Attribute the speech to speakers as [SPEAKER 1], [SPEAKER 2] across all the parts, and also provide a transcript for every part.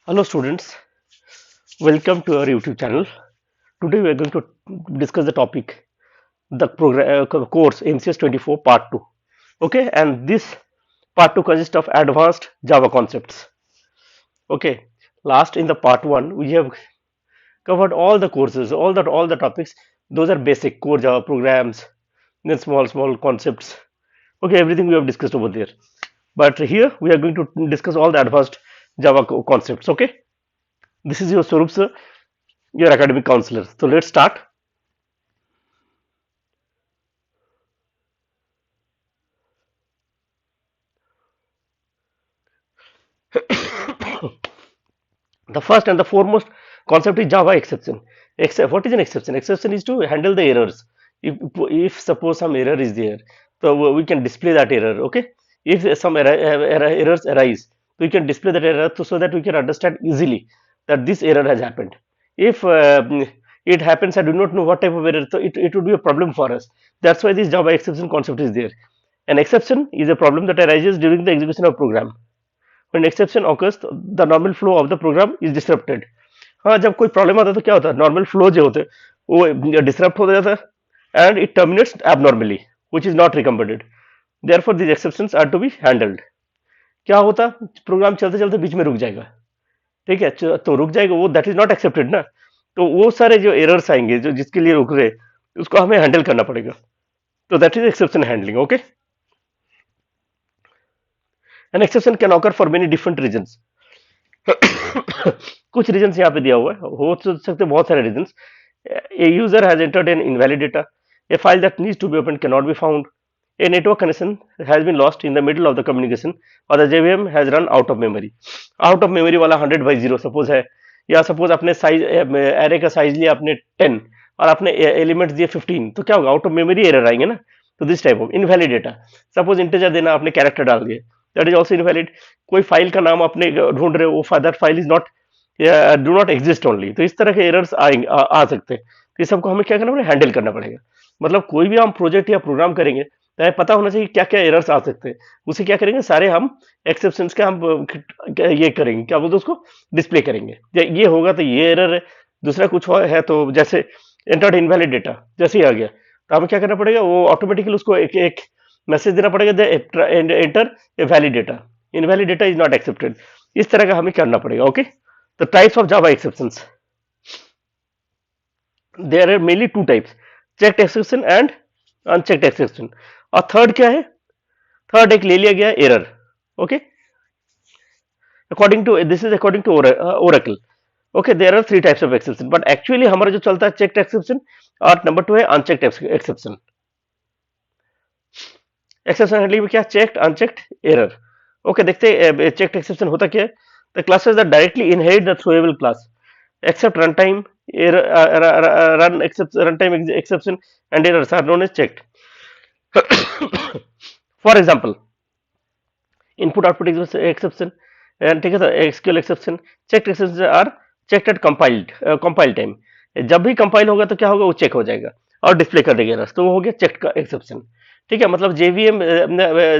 [SPEAKER 1] Hello students, welcome to our YouTube channel. Today we are going to discuss the topic the course MCS 24 part 2. Okay, and this part 2 consists of advanced Java concepts. Okay, last in the part 1 we have covered all the courses, all the topics. Those are basic core Java programs, then small concepts. Okay, everything we have discussed over there. But here we are going to discuss all the advanced Java concepts. Okay, this is your Swarup sir, your academic counselor. So let's start. The first and the foremost concept is Java exception. What is an exception? Exception is to handle the errors. If suppose some error is there, so we can display that error. Okay. If some errors arise, we can display that error so that we can understand easily that this error has happened. If it happens, I do not know what type of error, so it would be a problem for us. That's why this Java exception concept is there. An exception is a problem that arises during the execution of program. When exception occurs, the normal flow of the program is disrupted. हाँ, जब कोई problem आता है तो क्या होता है, normal flow जो होते हैं वो डिसरप्ट हो जाता है and it terminates abnormally which is not recommended. Therefore these exceptions are to be handled. क्या होता, प्रोग्राम चलते चलते बीच में रुक जाएगा. ठीक है, तो रुक जाएगा वो, दैट इज नॉट एक्सेप्टेड ना. तो वो सारे जो एरर्स आएंगे जो जिसके लिए रुक रहे, उसको हमें हैंडल करना पड़ेगा. तो that is exception handling. Okay, an exception can occur for many different reasons. कुछ रीजंस यहाँ पे दिया हुआ है, हो सकते बहुत सारे reasons. A user has entered an invalid data. A file that needs to be opened cannot be found. A network connection has been lost in the middle of the communication, or the JVM has run out of memory. Out of memory वाला 100/0 suppose है, या suppose अपने size array का size लिया आपने 10 और आपने elements दिए 15, तो क्या होगा, आउट ऑफ मेमोरी एरर आएंगे ना. तो this type of invalid data. Suppose integer देना, आपने कैरेक्टर डाल दिए, दैट इज ऑल्सो इनवैलिड. कोई फाइल का नाम आपने ढूंढ रहे हो, that file is not do not exist only. तो इस तरह के एरर्स आ सकते हैं. तो ये सबको हमें क्या करना पड़ेगा, हैंडल करना पड़ेगा. मतलब कोई भी हम प्रोजेक्ट या प्रोग्राम करेंगे तो हमें पता होना चाहिए क्या क्या एरर्स आ सकते हैं. उसे क्या करेंगे, सारे हम एक्सेप्शंस के हम ये करेंगे, क्या बोलते हैं उसको, डिस्प्ले करेंगे. ये होगा तो ये एरर है, दूसरा कुछ है तो जैसे एंटर्ड इनवैलिड डेटा जैसे ही आ गया, तो हमें क्या करना पड़ेगा, वो ऑटोमेटिकली उसको एक मैसेज देना पड़ेगा, enter a valid data, invalid data is not accepted. इस तरह का हमें करना पड़ेगा. Okay, the types of Java exceptions. There are mainly two types: checked exception and unchecked exception. और थर्ड क्या है, थर्ड एक ले लिया गया error. Okay, according to this is according to Oracle. Okay, there are three types of exception, but actually हमारा जो चलता है चेक्ड एक्सेप्शन, और नंबर टू है अनचेक्ड एक्सेप्शन. एक्सेप्शन हैंडलिंग में क्या, चेक्ड अनचेक्ड एरर. ओके, देखते हैं चेक्ड एक्सेप्शन होता क्या है. The classes that directly inherit the throwable class except runtime runtime exception and errors are known as checked. For example, input output exception and ठीक है, SQL exception. checked exceptions are checked at compile time. जब भी compile होगा तो क्या होगा, वो check हो जाएगा और डिस्प्ले कर देगा errors, तो वो हो गया चेक का एक्सेप्शन. ठीक है, मतलब जेवीएम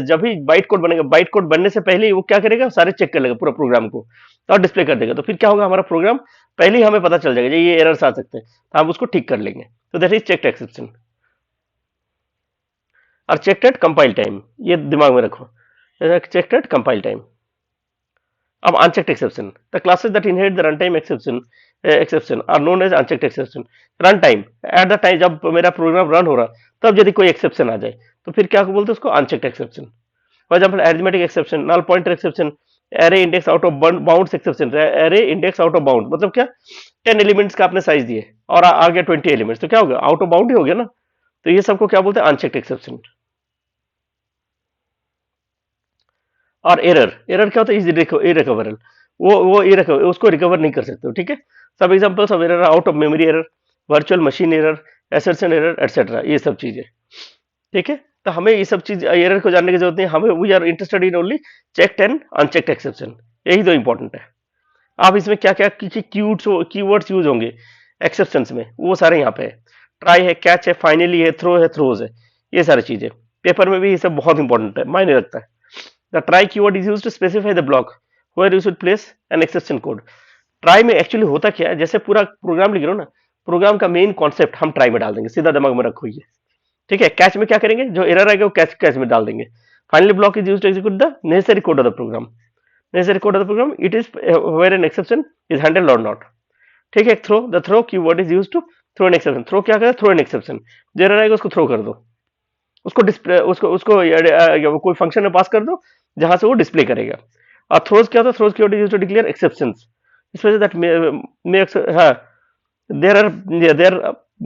[SPEAKER 1] जब भी बाइट कोड बनेगा, बाइट कोड बनने से पहले ही वो क्या करेगा, सारे चेक कर लेगा पूरा प्रोग्राम को और डिस्प्ले कर देगा. तो फिर क्या होगा, हमारा प्रोग्राम पहले ही हमें पता चल जाएगा ये एरर्स आ सकते हैं, तो हम उसको ठीक कर लेंगे. तो दैट इज चेक्ड एक्सेप्शन. और चेक्ड एट कंपाइल टाइम, ये दिमाग में रखो, चेक्ड एट कंपाइल टाइम. अब unchecked exception, the classes that inherit the run time exception are known as unchecked exception. Run time, at the time जब मेरा program run हो रहा, तब यदि कोई एक्सेप्शन आ जाए तो फिर क्या बोलते हैं उसको, unchecked exception. For example arithmetic exception, null pointer exception, array index out of bounds exception. Array index out of bound मतलब क्या, 10 एलिमेंट्स का आपने साइज दिए और आ गया 20 एलिमेंट्स, तो क्या होगा, आउट ऑफ बाउंड ही हो गया ना. तो ये सबको क्या बोलते हैं, अनचेक्ड एक्सेप्शन. और एरर, एरर क्या होता है, इज इरिकवरेबल. वो इरिकवर, उसको रिकवर नहीं कर सकते हो. ठीक है, सब examples of error, out of memory error, virtual machine error, assertion error etcetera, ये सब चीजें. ठीक है, तो हमें ये सब चीज एरर को जानने की जरूरत नहीं, हमें we are interested in only checked and unchecked exception. यही तो इंपॉर्टेंट है. आप इसमें क्या क्या कीवर्ड्स यूज होंगे एक्सेप्शंस में, वो सारे यहाँ पे है. ट्राई है, कैच है, फाइनली है, थ्रो है, थ्रोज है, ये सारी चीजें पेपर में भी ये सब बहुत इंपॉर्टेंट है, मायने रखता है. The try keyword is used to specify the block where you should place an exception code. Try में एक्चुअली होता क्या है, जैसे पूरा प्रोग्राम लिख रहे हो ना, प्रोग्राम का मेन कॉन्सेप्ट हम ट्राई में डाल देंगे, सीधा दिमाग में रखो ये, ठीक है। कैच में क्या करेंगे, जो एरर आएगा वो कैच कैच में डाल देंगे। Finally block is used to execute the necessary code of the program. Necessary code of the program it is where an exception is handled और नॉट, ठीक है। Throw, the throw keyword is used to throw an exception. Throw क्या करे, throw an exception, जो error आएगा उसको throw कर दो, उसको डिस्प्ले, उसको कोई फंक्शन में पास कर दो जहां से वो डिस्प्ले करेगा। और थ्रोज क्या होता है, throws keyword is used to declare exceptions, इसमें दैट मे हाँ, there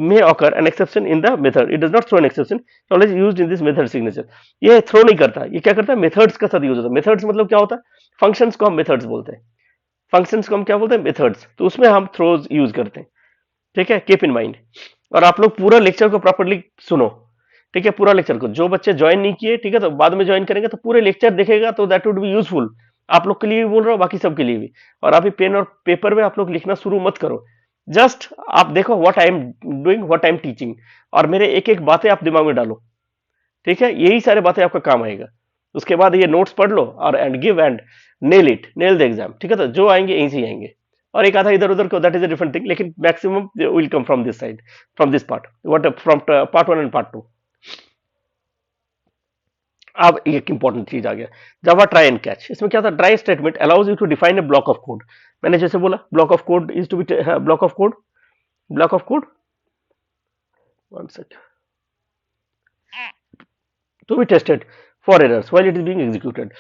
[SPEAKER 1] may occur an exception in the method, it does not throw an exception, it always used in this method signature। ये throw नहीं करता, ये क्या करता है, methods का साथ यूज होता है। मेथड्स मतलब क्या होता है, फंक्शंस को हम मेथड्स बोलते हैं, फंक्शंस को हम क्या बोलते हैं, मेथड्स, तो उसमें हम थ्रोज यूज करते हैं, ठीक है, कीप इन माइंड। और आप लोग पूरा लेक्चर को प्रॉपर्ली सुनो, ठीक है, पूरा लेक्चर को। जो बच्चे ज्वाइन नहीं किए, ठीक है, तो बाद में ज्वाइन करेंगे तो पूरे लेक्चर देखेगा, तो दैट वुड बी यूजफुल, आप लोग के लिए भी बोल रहा हूँ, बाकी सबके लिए भी। और अभी पेन और पेपर में आप लोग लिखना शुरू मत करो, जस्ट आप देखो what I am doing, what I am teaching, और मेरे एक एक बातें आप दिमाग में डालो, ठीक है, यही सारे बातें आपका काम आएगा। उसके बाद ये नोट्स पढ़ लो और and give and nail it, nail the exam, ठीक है। तो जो आएंगे यहीं से आएंगे, और एक आधा इधर उधर को, that is a different thing, लेकिन maximum will come from this side, from this part, what from part 1 and part 2। अब एक इंपॉर्टेंट चीज आ गया, जावा ट्राई एंड कैच। इसमें क्या था, try statement allows you to define a block of code. मैंने जैसे बोला, block of code is to be, block of code, block of code, one second, to be tested for errors while it is being executed।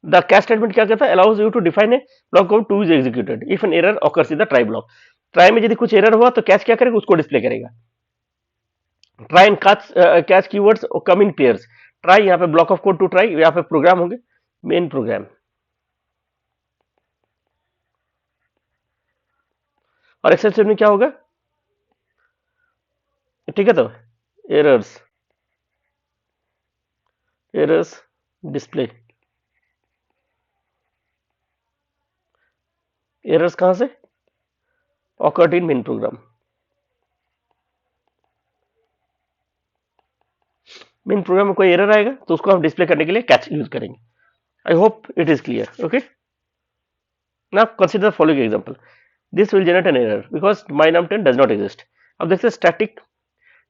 [SPEAKER 1] The catch statement क्या कहता है, allows you to define a block code to be executed if an error occurs in the try block। try में यदि कुछ error हुआ तो catch क्या करेगा, उसको डिस्प्ले करेगा। try and catch keywords come in pairs। try यहाँ पे block of code to try, यहाँ पे प्रोग्राम होंगे, मेन प्रोग्राम, और एक्सेप्शन में क्या होगा, ठीक है। तो एरर्स, एरर्स डिस्प्ले, एरर्स कहां से, occurred in main program, main program में कोई एरर आएगा तो उसको हम डिस्प्ले करने के लिए कैच यूज करेंगे। I hope it is clear, okay. Now consider the following example, this will generate an error because my num10 does not exist. अब देखते हैं static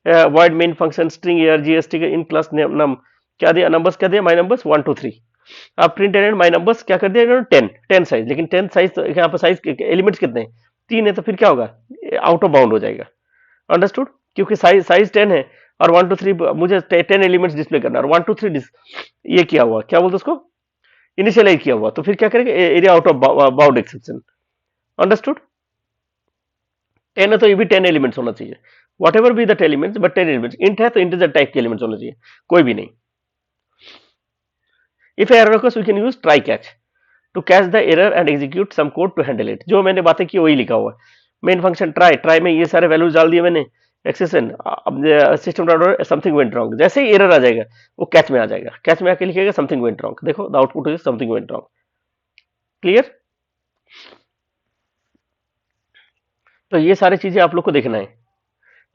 [SPEAKER 1] void main function string argst in class num, क्या दिया, numbers क्या दिया, my numbers 1 2 3। अब print and my numbers क्या कर दिया इन्होंने, 10 साइज, लेकिन 10 साइज तो यहाँ पर साइज एलिमेंट्स कितने हैं, 3 है, तो फिर क्या होगा, आउट ऑफ बाउंड हो जाएगा, अंडरस्टूड। क्योंकि साइज साइज 10 है और 1 2 3 मुझे 10 एलिमेंट्स डिस्प्ले करना है, और 1 2 3 ये किया हुआ, क्या बोलते उसको, इनिशियलाइज किया हुआ, तो फिर क्या करेंगे, area out of bound exception, understood. 10 है तो ये भी 10 एलिमेंट्स होना चाहिए, what ever be the elements, but 10 elements. Int है तो इंटीजर टाइप के एलिमेंट्स होना चाहिए, कोई भी नहीं। If error occurs, we can use try catch to catch the error and execute some code to handle it। जो मैंने बातें की वही लिखा हुआ है, मेन फंक्शन ट्राई, ट्राई में ये सारे वैल्यूज डाल दिए मैंने, exception, system dot something went wrong, जैसे ही एरर आ जाएगा वो कैच में आ जाएगा, कैच में आके लिखेगा समथिंग वेंट रॉन्ग, देखो the output is something went wrong, clear. तो ये सारी चीजें आप लोग को देखना है,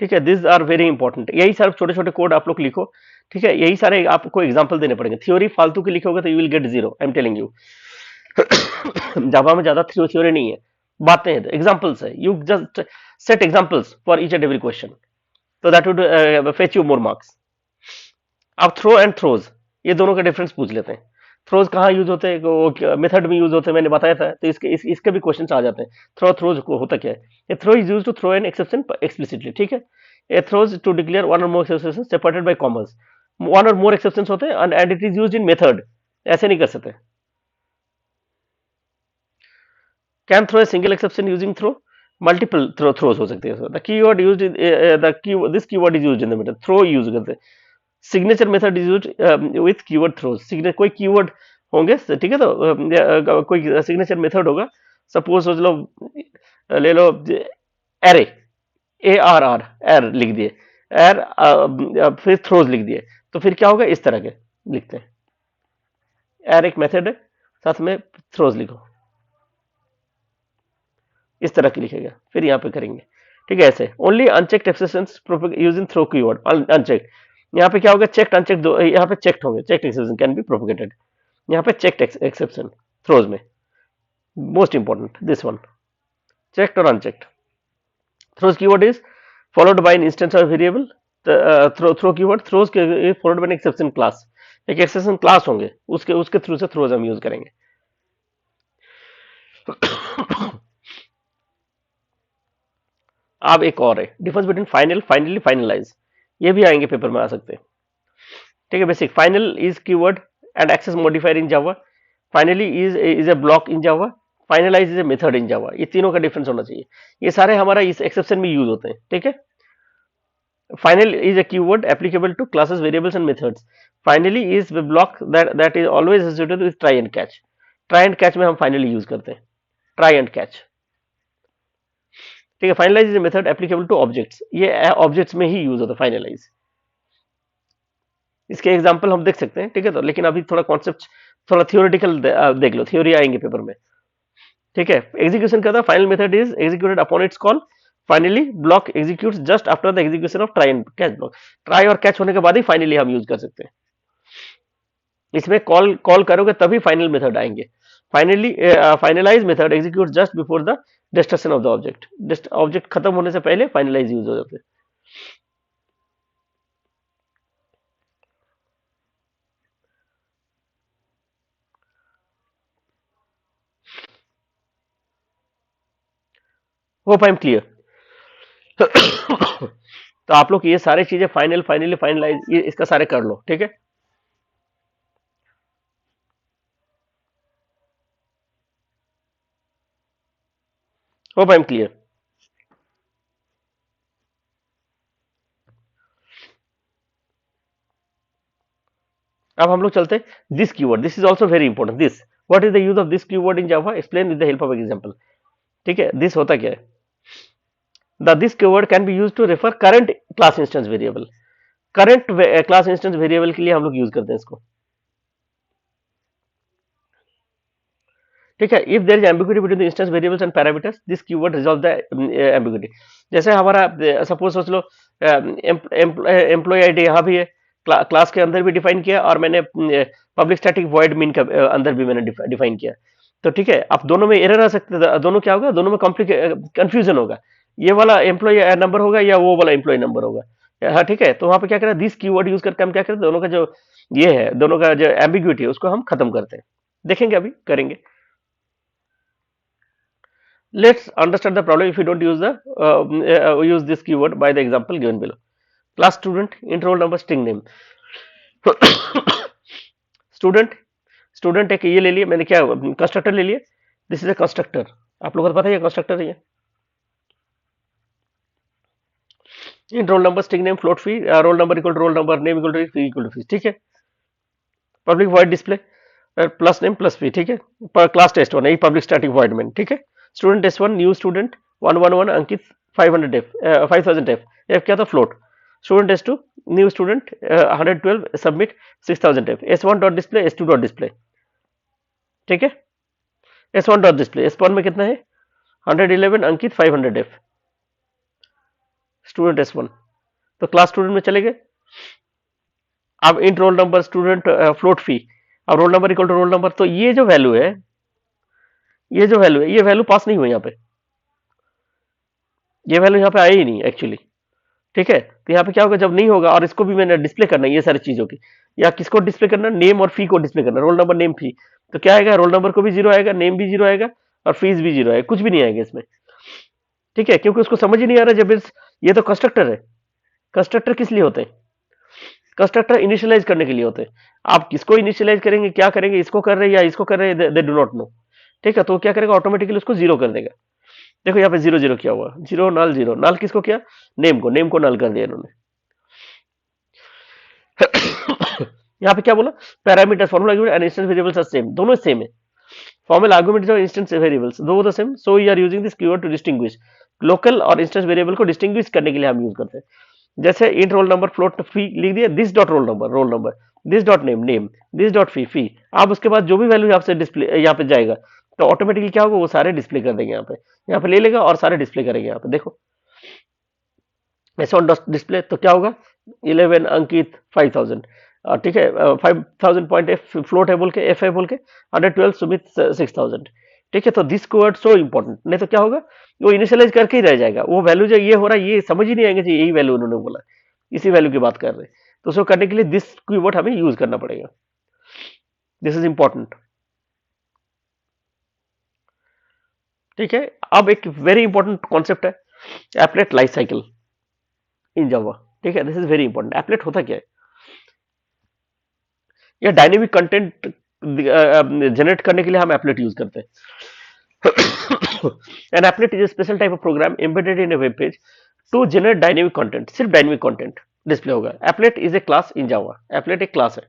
[SPEAKER 1] ठीक है, दिस आर वेरी इंपॉर्टेंट। यही सारे छोटे छोटे कोड आप लोग लिखो, ठीक है, यही सारे आपको एग्जाम्पल देने पड़ेंगे। थ्योरी फालतू की लिखोगे तो you will get zero, I am telling you. Java में ज्यादा थ्योरी नहीं है, बातें हैं, एग्जाम्पल्स है, you just set examples for each and every question, तो that would fetch you more marks. अब थ्रो एंड थ्रोज, ये दोनों का डिफरेंस पूछ लेते हैं। थ्रोज कहाँ यूज होते हैं, वो मेथड में यूज होते हैं, मैंने बताया था, तो इसके भी क्वेश्चन आ जाते हैं। थ्रोज को होता क्या है, a throw is use to throw an exception explicitly, ठीक है। A throws to declare one or more exception separated by commas, one or more exception होते हैं and it is use in method, ऐसे नहीं कर सकते। Can throw a single exception using throw, multiple throws हो सकते हैं। The keyword used, this keyword is used in the method, throw use करते हैं। Signature method is used with keyword throws, signature कोई कीवर्ड होंगे, ठीक है, तो कोई सिग्नेचर मेथड होगा, सपोज सोच लो, ले लो एरे, ARR, एर लिख दिए, एर फिर थ्रोज लिख दिए, तो फिर क्या होगा, इस तरह के लिखते हैं, एर एक मेथड है, साथ में थ्रोज लिखो, इस तरह की लिखेगा, फिर यहाँ पे करेंगे, ठीक है, ऐसे। Only unchecked exceptions using throw keyword, unchecked, यहाँ पे क्या होगा, चेक्ड अनचेक्ड, यहाँ पे चेक्ड होंगे, checked exception can be propagated, यहाँ पे चेक्ड एक्सेप्शन थ्रोज में, most important this one, checked or unchecked. Throws keyword is followed by an instance of variable. Throw keyword throws के followed by an exception class, एक exception class होंगे, उसके उसके through से throws हम use करेंगे। अब एक और है difference between final, finally, finalize, ये भी आएंगे पेपर में आ सकते हैं। ठीक है, basic final is keyword and access modifier in Java, finally is a block in Java, finalize is a method in Java. ये तीनों का डिफरेंस होना चाहिए, ये सारे हमारा इस एक्सेप्शन में यूज होते हैं। ठीक है, final is a keyword applicable to classes, variables and methods. Finally is a block that is always associated with try and catch. Try and catch में हम finally यूज करते हैं, try and catch। ठीक है, finalize is method applicable to objects, ये objects में ही use होता है फाइनलाइज। इसके एग्जांपल हम देख सकते हैं। ठीक है, तो लेकिन अभी थोड़ा कॉन्सेप्ट, थोड़ा थियोरेटिकल देख लो, थ्योरी आएंगे पेपर में। ठीक है, एग्जीक्यूशन का था, final method is executed upon its call, finally block executes just after the execution of try and catch block. Try और कैच होने के बाद ही फाइनली हम यूज कर सकते हैं। इसमें कॉल कॉल करोगे तभी फाइनल मेथड आएंगे। Finally finalize method execute just before the destruction of the object, object खत्म होने से पहले फाइनलाइज यूज हो जाते हैं। Hope I am clear. तो आप लोग ये सारी चीजें फाइनल, फाइनली, फाइनलाइज, ये इसका सारे कर लो। ठीक है, होप आई एम क्लियर। अब हम लोग चलते हैं this keyword, this is also very important. This, what is the use of this keyword in Java, explain with the help of example. ठीक है, दिस होता क्या है, the this keyword can be use to refer current class instance variable. Current class instance variable के लिए हम लोग use करते हैं इसको। ठीक है, if there is ambiguity between the instance variables and parameters, this keyword resolve the ambiguity. जैसे हमारा सपोज सोच लो, एम्प्लॉय आईडी यहाँ भी है, क्लास के अंदर भी डिफाइन किया, और मैंने पब्लिक स्टैटिक वॉइड मीन के अंदर भी मैंने डिफाइन किया। तो ठीक है, अब दोनों में एरर आ सकते हैं, दोनों क्या होगा, दोनों में कंफ्यूजन होगा, ये वाला एम्प्लॉय नंबर होगा या वो वाला एम्प्लॉय नंबर होगा। हाँ, ठीक है, तो वहां पे क्या करें, दिस कीवर्ड यूज करके हम क्या करते हैं, दोनों का जो ये है, दोनों का जो एम्बिग्यूटी है उसको हम खत्म करते हैं। देखेंगे, अभी करेंगे। Let's understand the problem if you don't use the use this keyword by the example given below. Class student, int roll number, string name. Student, student एक ये ले लिए मैंने, क्या कंस्ट्रक्टर ले लिया, दिस इज ए कंस्ट्रक्टर। आप लोगों को पता है ये कंस्ट्रक्टर है ये। int roll number, string name, float fee, roll number equal to roll number, name equal to fee equal to fee। ठीक है, public void display, plus name plus fee. ठीक है, पर क्लास टेस्ट वन है, public static void में। ठीक है, student test one, new student 111 Ankit 500 F, 5000 F, F क्या था, float. Student test two, new student 112 submit 6000 F, S1 dot display, S2 dot display. ठीक है, S1 डॉट डिस्प्ले, S1 में कितना है 111 अंकित 500 एफ, स्टूडेंट S1। तो क्लास स्टूडेंट में चले गए। अब int roll number, student float fee, अब roll number equal to roll number. तो ये जो वैल्यू है, ये जो वैल्यू है, ये वैल्यू पास नहीं हुई यहाँ पे, ये वैल्यू यहाँ पे आई ही नहीं एक्चुअली। ठीक है, तो यहाँ पे क्या होगा, जब नहीं होगा, और इसको भी मैंने डिस्प्ले करना है ये सारी चीजों की, या किसको डिस्प्ले करना, नेम और फी को डिस्प्ले करना, रोल नंबर नेम फी। तो क्या आएगा, रोल नंबर को भी जीरो आएगा, नेम भी जीरो आएगा, और फीस भी जीरो आएगा, कुछ भी नहीं आएगा इसमें। ठीक है, क्योंकि उसको समझ ही नहीं आ रहा, जब ये तो कंस्ट्रक्टर है। कंस्ट्रक्टर किस लिए होते हैं, कंस्ट्रक्टर इनिशियलाइज करने के लिए होते हैं। आप किसको इनिशियलाइज करेंगे, क्या करेंगे, इसको कर रहे हैं या इसको कर रहे हैं, दे डू नॉट नो। ठीक है, तो क्या करेगा, ऑटोमेटिकली उसको जीरो कर देगा। देखो यहाँ पे जीरो जीरो किया हुआ, जीरो नल जीरो, नल किसको किया, नेम को नल कर दिया इन्होंने। यहाँ पे क्या बोला, parameter, formal argument and instance variables are same, दोनों सेम है। फॉर्मल आर्गुमेंट और इंस्टेंस वेरिएबल्स दो the same, so we are using this keyword to distinguish. Local और इंस्टेंस वेरिएबल को डिस्टिंग्विश करने के लिए हम यूज करते हैं। जैसे int roll number float fee लिख दिया, this dot roll number, this dot name, this dot fee. आप उसके बाद जो भी वैल्यू यहाँ से डिस्प्ले, यहाँ पे जाएगा, तो ऑटोमेटिकली क्या होगा, वो सारे डिस्प्ले कर देंगे। यहाँ पे ले लेगा और सारे डिस्प्ले करेंगे। यहाँ पे देखो S1 डॉट डिस्प्ले, तो क्या होगा, 11 अंकित 5000, ठीक है, 5000 पॉइंट एफ फ्लोट है बोल के, एफ है बोल के, 112 सुमित 6000। ठीक है, तो दिस कोवर्ड सो इंपॉर्टेंट, नहीं तो क्या होगा, वो इनिशियलाइज करके ही रह जाएगा, वो वैल्यू जो ये हो रहा है ये समझ ही नहीं आएंगे जी, यही वैल्यू उन्होंने बोला, इसी वैल्यू की बात कर रहे हैं। तो उसको करने के लिए दिस कीवर्ड हमें यूज करना पड़ेगा, दिस इज इंपॉर्टेंट। ठीक है, अब एक वेरी इंपॉर्टेंट कॉन्सेप्ट है applet life cycle in Java. ठीक है, this is very important. Applet होता क्या है, या डायनेमिक कंटेंट जनरेट करने के लिए हम एप्लेट यूज करते हैं। An applet is a special type of program embedded in a web page to generate dynamic content, सिर्फ डायनेमिक कंटेंट डिस्प्ले होगा। Applet is a class in Java, applet एक class है।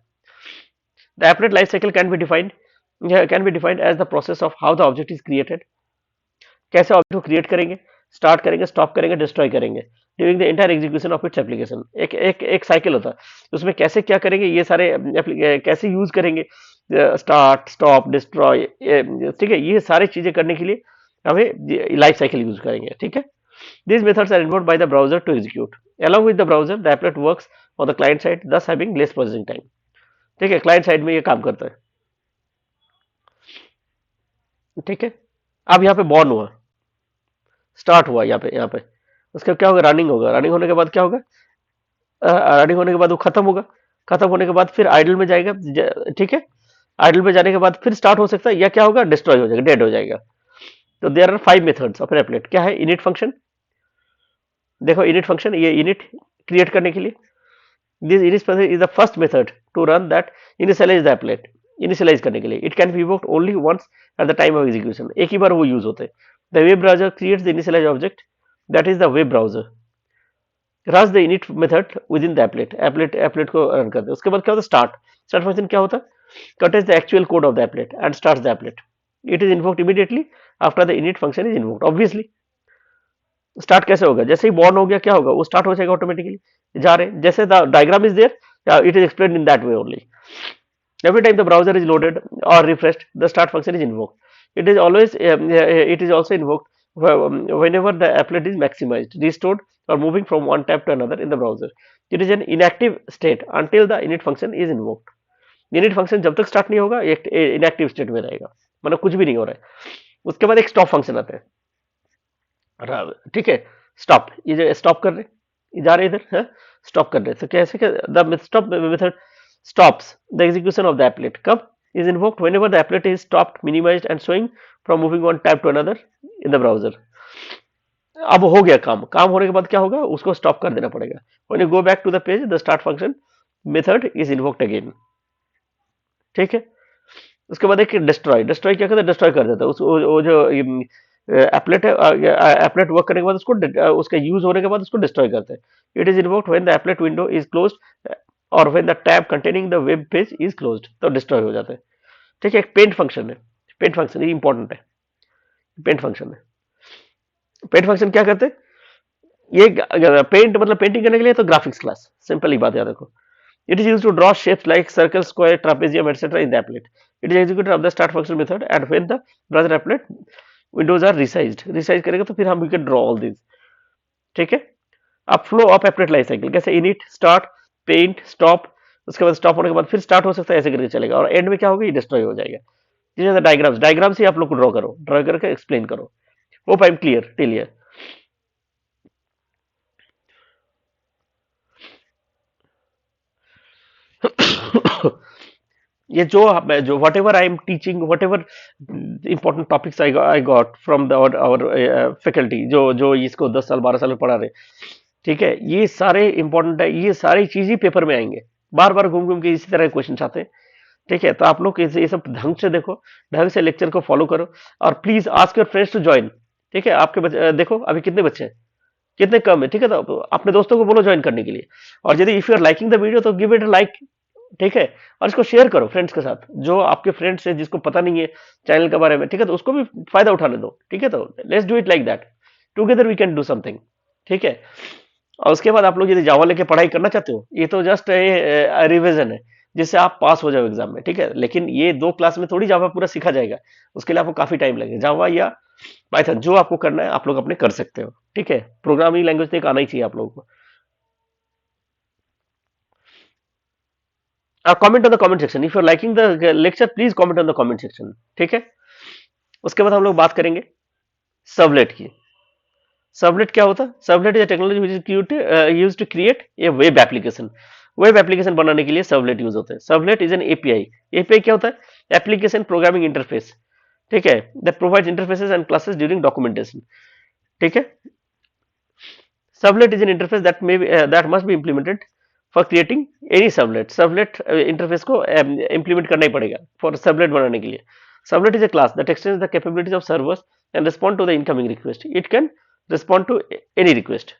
[SPEAKER 1] The applet life cycle can be defined as the process of how the object is created, कैसे object को create करेंगे, start करेंगे, stop करेंगे, destroy करेंगे during the entire execution of its application. एक cycle होता है, उसमें कैसे क्या करेंगे, ये सारे कैसे यूज करेंगे, स्टार्ट, स्टॉप, डिस्ट्रॉय, ठीक है, ये सारी चीजें करने के लिए हमें लाइफ साइकिल यूज करेंगे। ठीक है, these methods are invoked by the browser to execute. Along with the browser, the applet works on the client side, thus having less processing time. ठीक है, क्लाइंट साइड में ये काम करता है। ठीक है, अब यहाँ पे बॉर्न हुआ, स्टार्ट हुआ, यहाँ पे उसका क्या होगा, रनिंग होगा, रनिंग होने के बाद क्या होगा, रनिंग होने के बाद वो खत्म होगा, खत्म होने के बाद फिर आइडल में जाएगा। ठीक है, आइडल में जाने के बाद फिर स्टार्ट हो सकता है, या क्या होगा, डिस्ट्रॉय हो जाएगा, डेड हो जाएगा। तो there are 5 methods of applet. क्या है, इनिट फंक्शन, देखो इनिट फंक्शन, ये इनिट क्रिएट करने के लिए, this init function is the first method to run that initialize the applet, initialize करने के लिए। It can be invoked only once at the time of execution, एक ही बार वो यूज होते हैं। The web browser creates the initialize object, that is the web browser रस the init method with in the applet को run करते हैं। उसके बाद क्या होता है, स्टार्ट फंक्शन क्या होता है, contains the actual code of the applet and starts the applet. It is invoked immediately after the init function is invoked. Obviously, start कैसे होगा, जैसे ही बॉर्न हो गया क्या होगा, वो स्टार्ट हो जाएगा ऑटोमेटिकली जा रहे, जैसे the diagram is there, it is explained in that way only. Every time the browser is loaded or refreshed, the start function is invoked. It is also invoked whenever the applet is maximized, restored, or moving from one tab to another in the browser. It is an inactive state until the init function is invoked. Init function जब तक start नहीं होगा एक inactive state में रहेगा, मतलब कुछ भी नहीं हो रहा है। उसके बाद एक स्टॉप फंक्शन आता है, ठीक है, स्टॉप, ये जो स्टॉप कर रहे, ये जा रहे इधर है, स्टॉप कर रहे, तो कैसे, the stop method stops the execution of the applet. कब is invoked whenever the applet is stopped, minimized and showing from moving one tab to another in the browser. अब हो गया काम, काम होने के बाद क्या होगा, उसको स्टॉप कर देना पड़ेगा। When you go back to the page, the start function method is invoked again. ठीक है, उसके बाद एक डिस्ट्रॉय, डिस्ट्रॉय क्या करता है, डिस्ट्रॉय कर देता है उस वो जो एप्लेट है, एप्लेट वर्क करने के बाद उसको उसका यूज होने के बाद उसको डिस्ट्रॉय करते हैं। It is invoked when the applet window is closed और when the tab containing the web page is closed, तो डिस्ट्रॉय हो जाता है। ठीक है, एक पेंट फंक्शन है, पेंट फंक्शन ये इंपॉर्टेंट है, पेंट फंक्शन है। पेंट फंक्शन क्या करते हैं, ये पेंट मतलब पेंटिंग करने के लिए, तो ग्राफिक्स क्लास, सिंपल ही बात याद रखो। It is used to draw shapes like circle, square, trapezium, etc. in the applet. It is executed of the start function method and when the browser applet windows are resized. Resize करेगा तो फिर हम we can draw all these. ठीक है, अब flow of applet life cycle कैसे, init, start, paint, stop, उसके बाद स्टॉप होने के बाद फिर स्टार्ट हो सकता है, ऐसे करके चलेगा और एंड में क्या होगा, ये डिस्ट्रॉय हो जाएगा। जैसे डायग्राम्स, डायग्राम से आप लोग को ड्रॉ करो, ड्रॉ करके एक्सप्लेन करो। Hope I am clear till here. ये जो whatever I am teaching, whatever important topics I got from the our faculty, जो जो इसको 10 साल 12 साल पढ़ा रहे, ठीक है, ये सारे इंपॉर्टेंट है, ये सारी चीज ही पेपर में आएंगे, बार बार घूम घूम के इसी तरह के क्वेश्चन आते हैं। ठीक है, तो आप लोग ये सब ढंग से देखो, ढंग से लेक्चर को फॉलो करो और please ask your friends to join. ठीक है, आपके देखो अभी कितने बच्चे हैं, कितने कम है। ठीक है, तो अपने दोस्तों को बोलो ज्वाइन करने के लिए, और यदि if you are liking the video तो गिव इट अ लाइक। ठीक है, और इसको शेयर करो फ्रेंड्स के साथ, जो आपके फ्रेंड्स है जिसको पता नहीं है चैनल के बारे में। ठीक है, तो उसको भी फायदा उठाने दो। ठीक है, तो let's do it like that, together we can do something. ठीक है, और उसके बाद आप लोग यदि जावा लेके पढ़ाई करना चाहते हो, ये तो जस्ट रिविजन है जिससे आप पास हो जाओ एग्जाम में। ठीक है, लेकिन ये 2 क्लास में थोड़ी जावा पूरा सीखा जाएगा, उसके लिए आपको काफी टाइम लगेगा। जावा या पाइथन जो आपको करना है आप लोग अपने कर सकते हो। ठीक है, प्रोग्रामिंग लैंग्वेज तो एक आना ही चाहिए आप लोगों को। और comment on the comment section, if you are liking the lecture please comment on the comment section, ठीक है। उसके बाद हम लोग बात करेंगे सर्वलेट की। सर्वलेट क्या होता है? Servlet is technology which is used to create a web application. Web application बनाने के लिए सर्वलेट यूज होता है। Servlet is an API. API क्या होता है? एप्लीकेशन प्रोग्रामिंग इंटरफेस, ठीक है, that provides interfaces and classes during documentation, ठीक है। Servlet is an interface that that must be implemented for creating any servlet. Servlet interface को implement करना ही पड़ेगा for servlet बनाने के लिए। Servlet is a class that extends the capabilities of servers and respond to the incoming request. It can respond to any request.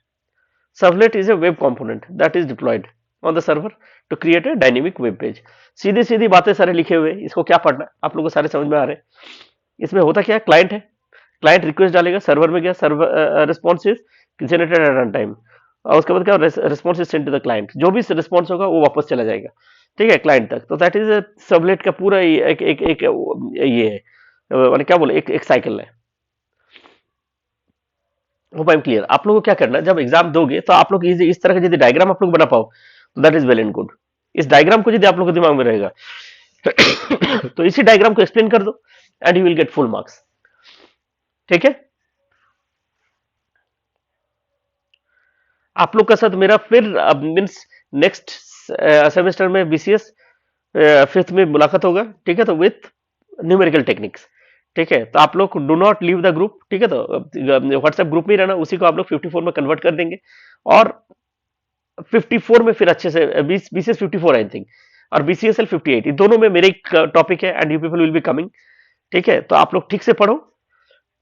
[SPEAKER 1] Servlet is a web component that is deployed on the server to create a dynamic web page. सीधी सीधी बातें सारे लिखे हुए, इसको क्या पढ़ना, आप लोगों को सारे समझ में आ रहे हैं। इसमें होता क्या है, क्लाइंट है, क्लाइंट रिक्वेस्ट डालेगा, सर्वर में गया, server response is generated at run time, और उसके बाद क्या, response is send to the client, जो भी रिस्पॉन्स होगा वो वापस चला जाएगा, ठीक है, क्लाइंट तक। तो दैट इज सबलेट का पूरा एक ये है, मैंने क्या बोला, एक साइकिल है। Hope I am clear. आप लोगों को क्या करना है, जब एग्जाम दोगे तो आप लोग इस तरह का यदि डायग्राम आप लोग बना पाओ तो that is well and good. इस डायग्राम को यदि आप लोग के दिमाग में रहेगा तो इसी डायग्राम को एक्सप्लेन कर दो and you will get full marks, ठीक है। आप लोग का साथ मेरा फिर मीन्स नेक्स्ट सेमेस्टर में बीसीएस फिफ्थ में मुलाकात होगा, ठीक है, तो विथ न्यूमेरिकल टेक्निक्स, ठीक है। तो आप लोग do not leave the group, ठीक है, तो व्हाट्सएप ग्रुप में ही रहना, उसी को आप लोग 54 में कन्वर्ट कर देंगे, और 54 में फिर अच्छे से बीसीएस 54 आई थिंक, और बीसीएसएल 58, ये दोनों में मेरे टॉपिक है and you people will be coming, ठीक है। तो आप लोग ठीक से पढ़ो,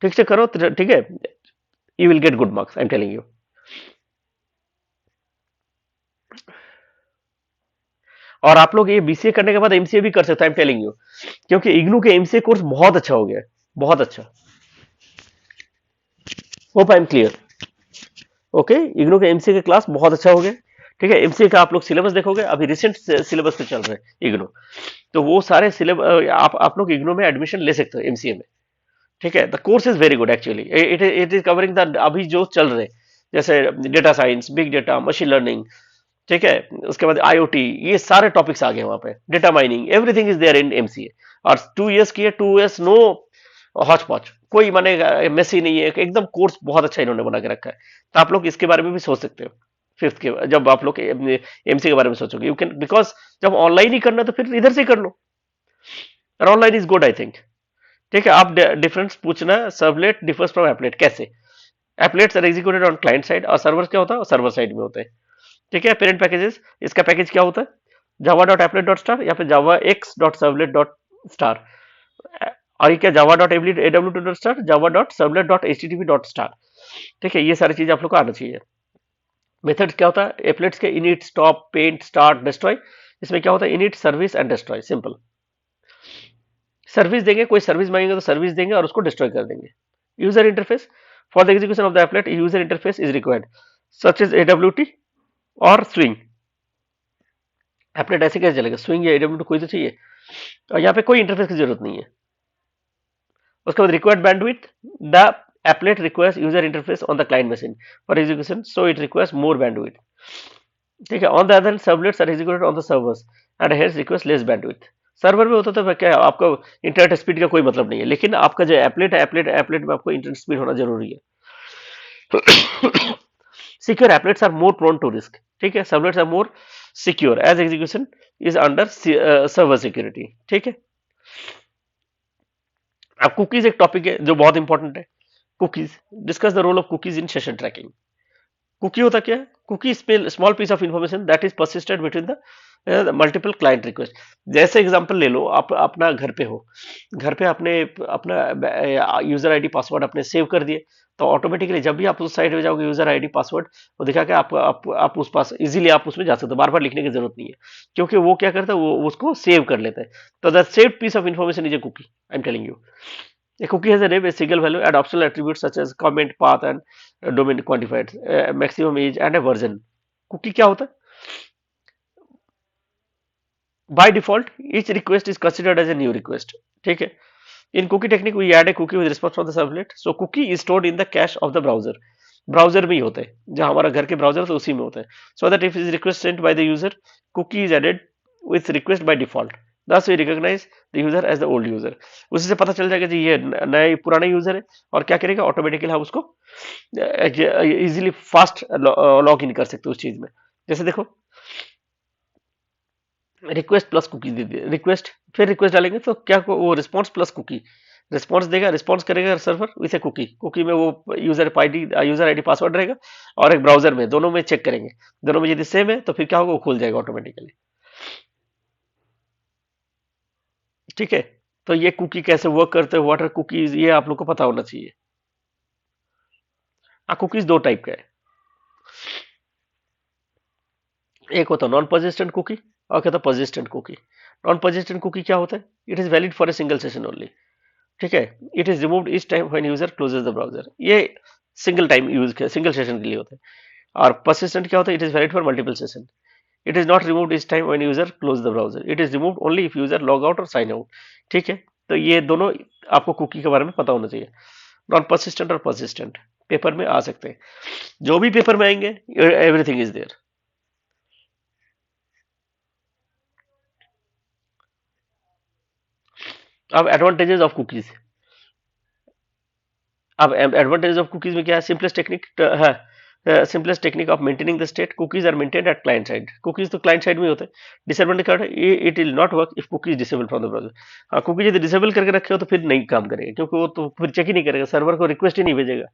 [SPEAKER 1] ठीक से करो, ठीक है, you will get good marks, I am telling you. और आप लोग ये बीसीए करने के बाद एमसीए भी कर सकते हैं, आई एम टेलिंग यू, क्योंकि इग्नू के एमसीए कोर्स बहुत अच्छा हो गया है, बहुत अच्छा। Hope I am clear. Okay, IGNOU के एमसीए के क्लास बहुत अच्छा हो गया, ठीक है। एमसीए का आप लोग सिलेबस देखोगे, अभी रिसेंट सिलेबस पे चल रहे हैं इग्नू, तो वो सारे सिलेबस आप लोग इग्नू में एडमिशन ले सकते हो एमसीए में, ठीक है। The course is very good actually, it is covering the अभी जो चल रहे, जैसे data science, big data, machine learning, ठीक है, उसके बाद आईओटी, ये सारे टॉपिक्स आ गए वहां पे, data mining, everything is there in MCA. और 2 इयर्स की है, 2 इयर्स नो हॉच पॉच, कोई माने मेसी नहीं है, एकदम कोर्स बहुत अच्छा इन्होंने बना के रखा है। तो आप लोग इसके बारे में भी सोच सकते हो फिफ्थ के, जब आप लोग एमसी के बारे में सोचोगे, यू कैन, बिकॉज जब ऑनलाइन ही करना तो फिर इधर से कर लो, और online is good I think, ठीक है। आप डिफरेंस पूछना, सर्वलेट डिफर्स फ्रॉम एप्लेट, कैसे? Applets are executed on client side, और सर्वर क्या होता है, सर्वर साइड में होते हैं, ठीक है। पेरेंट पैकेजेस, इसका पैकेज क्या होता है, Java dot applet dot star या फिर जावा x dot servlet dot star, और ये क्या, Java dot AW dot star, Java dot servlet dot H T T P dot star, ठीक है। ये सारी चीज आप लोग को आना चाहिए। मेथड्स क्या होता है, एप्लेट्स के init, stop, paint, start, destroy. इसमें क्या होता है, init, service and destroy, simple. Service देंगे, कोई सर्विस मांगेंगे तो सर्विस देंगे और उसको डिस्ट्रॉय कर देंगे। User interface, for the execution of the applet user interface is required, such as AWT और स्विंग। एप्लेट ऐसे कैसे चलेगा, स्विंग या एडब्ल्यू कोई तो चाहिए, और यहाँ पे कोई इंटरफेस की जरूरत नहीं है। उसके बाद required bandwidth, the applet requires user interface on the client machine for execution, so it requires more bandwidth, ठीक है। On the other servlets are executed on the servers and hence requires less bandwidth. Server में होता तो क्या, आपको internet speed का कोई मतलब नहीं है, लेकिन आपका जो एप्लेट है, एप्लेट में आपको इंटरनेट स्पीड होना जरूरी है। Secure applets are more prone to risk, ठीक है। Servlets are more secure as execution is under server security, ठीक है। अब कुकीज एक टॉपिक है जो बहुत इंपॉर्टेंट है। Cookies, discuss the role of cookies in session tracking. Cookie होता क्या है, cookie small piece of information that is persisted between the multiple client request. जैसे एग्जांपल ले लो, आप अपना घर पे हो, घर पे आपने अपना यूजर आईडी पासवर्ड आपने सेव कर दिए, तो ऑटोमेटिकली जब भी आप उस साइट में जाओगे, यूजर आईडी पासवर्ड वो दिखा के आप उस पास इजीली आप उसमें जा सकते हो, बार बार लिखने की जरूरत नहीं है, क्योंकि वो क्या करता है, वो उसको सेव कर लेता है। तो the saved piece of information is a cookie, I am telling you. A cookie has a name, a single value, and optional attributes such as comment, path, and domain quantified, maximum age, and a version. Cookie क्या होता है? By default, each request is considered as a new request. ठीक है? In cookie technique, we add a cookie with response from the servlet. So cookie is stored in the cache of the browser. Browser में ही होता है, जहां हमारा घर के browser तो उसी में होता है। So that if is request sent by the user, cookie is added with request by default. Thus we recognize the user as the old user. उसी से पता चल जाएगा जी ये नए पुराने यूजर है, और क्या करेगा ऑटोमेटिकली हम उसको इजीली फास्ट लॉग इन कर सकते हैं उस चीज में। जैसे देखो रिक्वेस्ट प्लस कुकी दे दिए, रिक्वेस्ट फिर रिक्वेस्ट डालेंगे तो क्या वो रिस्पॉन्स प्लस कुकी रिस्पॉन्स देगा, रिस्पॉन्स करेगा server with a cookie, cookie में वो यूजर आईडी पासवर्ड रहेगा, और एक ब्राउजर में दोनों में चेक करेंगे, दोनों में यदि सेम है तो फिर क्या होगा वो खुल जाएगा ऑटोमेटिकली। ठीक है, तो ये कुकी कैसे वर्क करते हैं, व्हाट आर कुकीज, ये आप लोग को पता होना चाहिए। कुकीज दो टाइप का है, एक होता है नॉन परसिस्टेंट कुकी और क्या होता है persistent cookie. Non persistent cookie क्या होता है, it is valid for a single session only. ठीक है, it is removed each time when user closes the browser, ये single time use single session के लिए होता है। और परसिस्टेंट क्या होता है, it is valid for multiple session, it is not removed each time when user close the browser, it is removed only if user log out और sign out. ठीक है, तो ये दोनों आपको कुकी के बारे में पता होना चाहिए, नॉन परसिस्टेंट और परसिस्टेंट पेपर में आ सकते हैं, जो भी पेपर में आएंगे एवरीथिंग इज देयर। अब एडवांटेजेस ऑफ कुकीज, अब एडवांटेज ऑफ कुकीज में क्या है, सिंपलेस्ट टेक्निक है, simplest technique of maintaining the state, cookies are maintained at client side, cookies तो क्लाइंट साइड में होते हैं। डिसएडवांटेज क्या है, it will not work if cookies disable from the browser. हाँ, कुकीज यदि डिसेबल करके रखे हो तो फिर नहीं काम करेगा, क्योंकि वो तो फिर चेक ही नहीं करेगा, सर्वर को रिक्वेस्ट ही नहीं भेजेगा।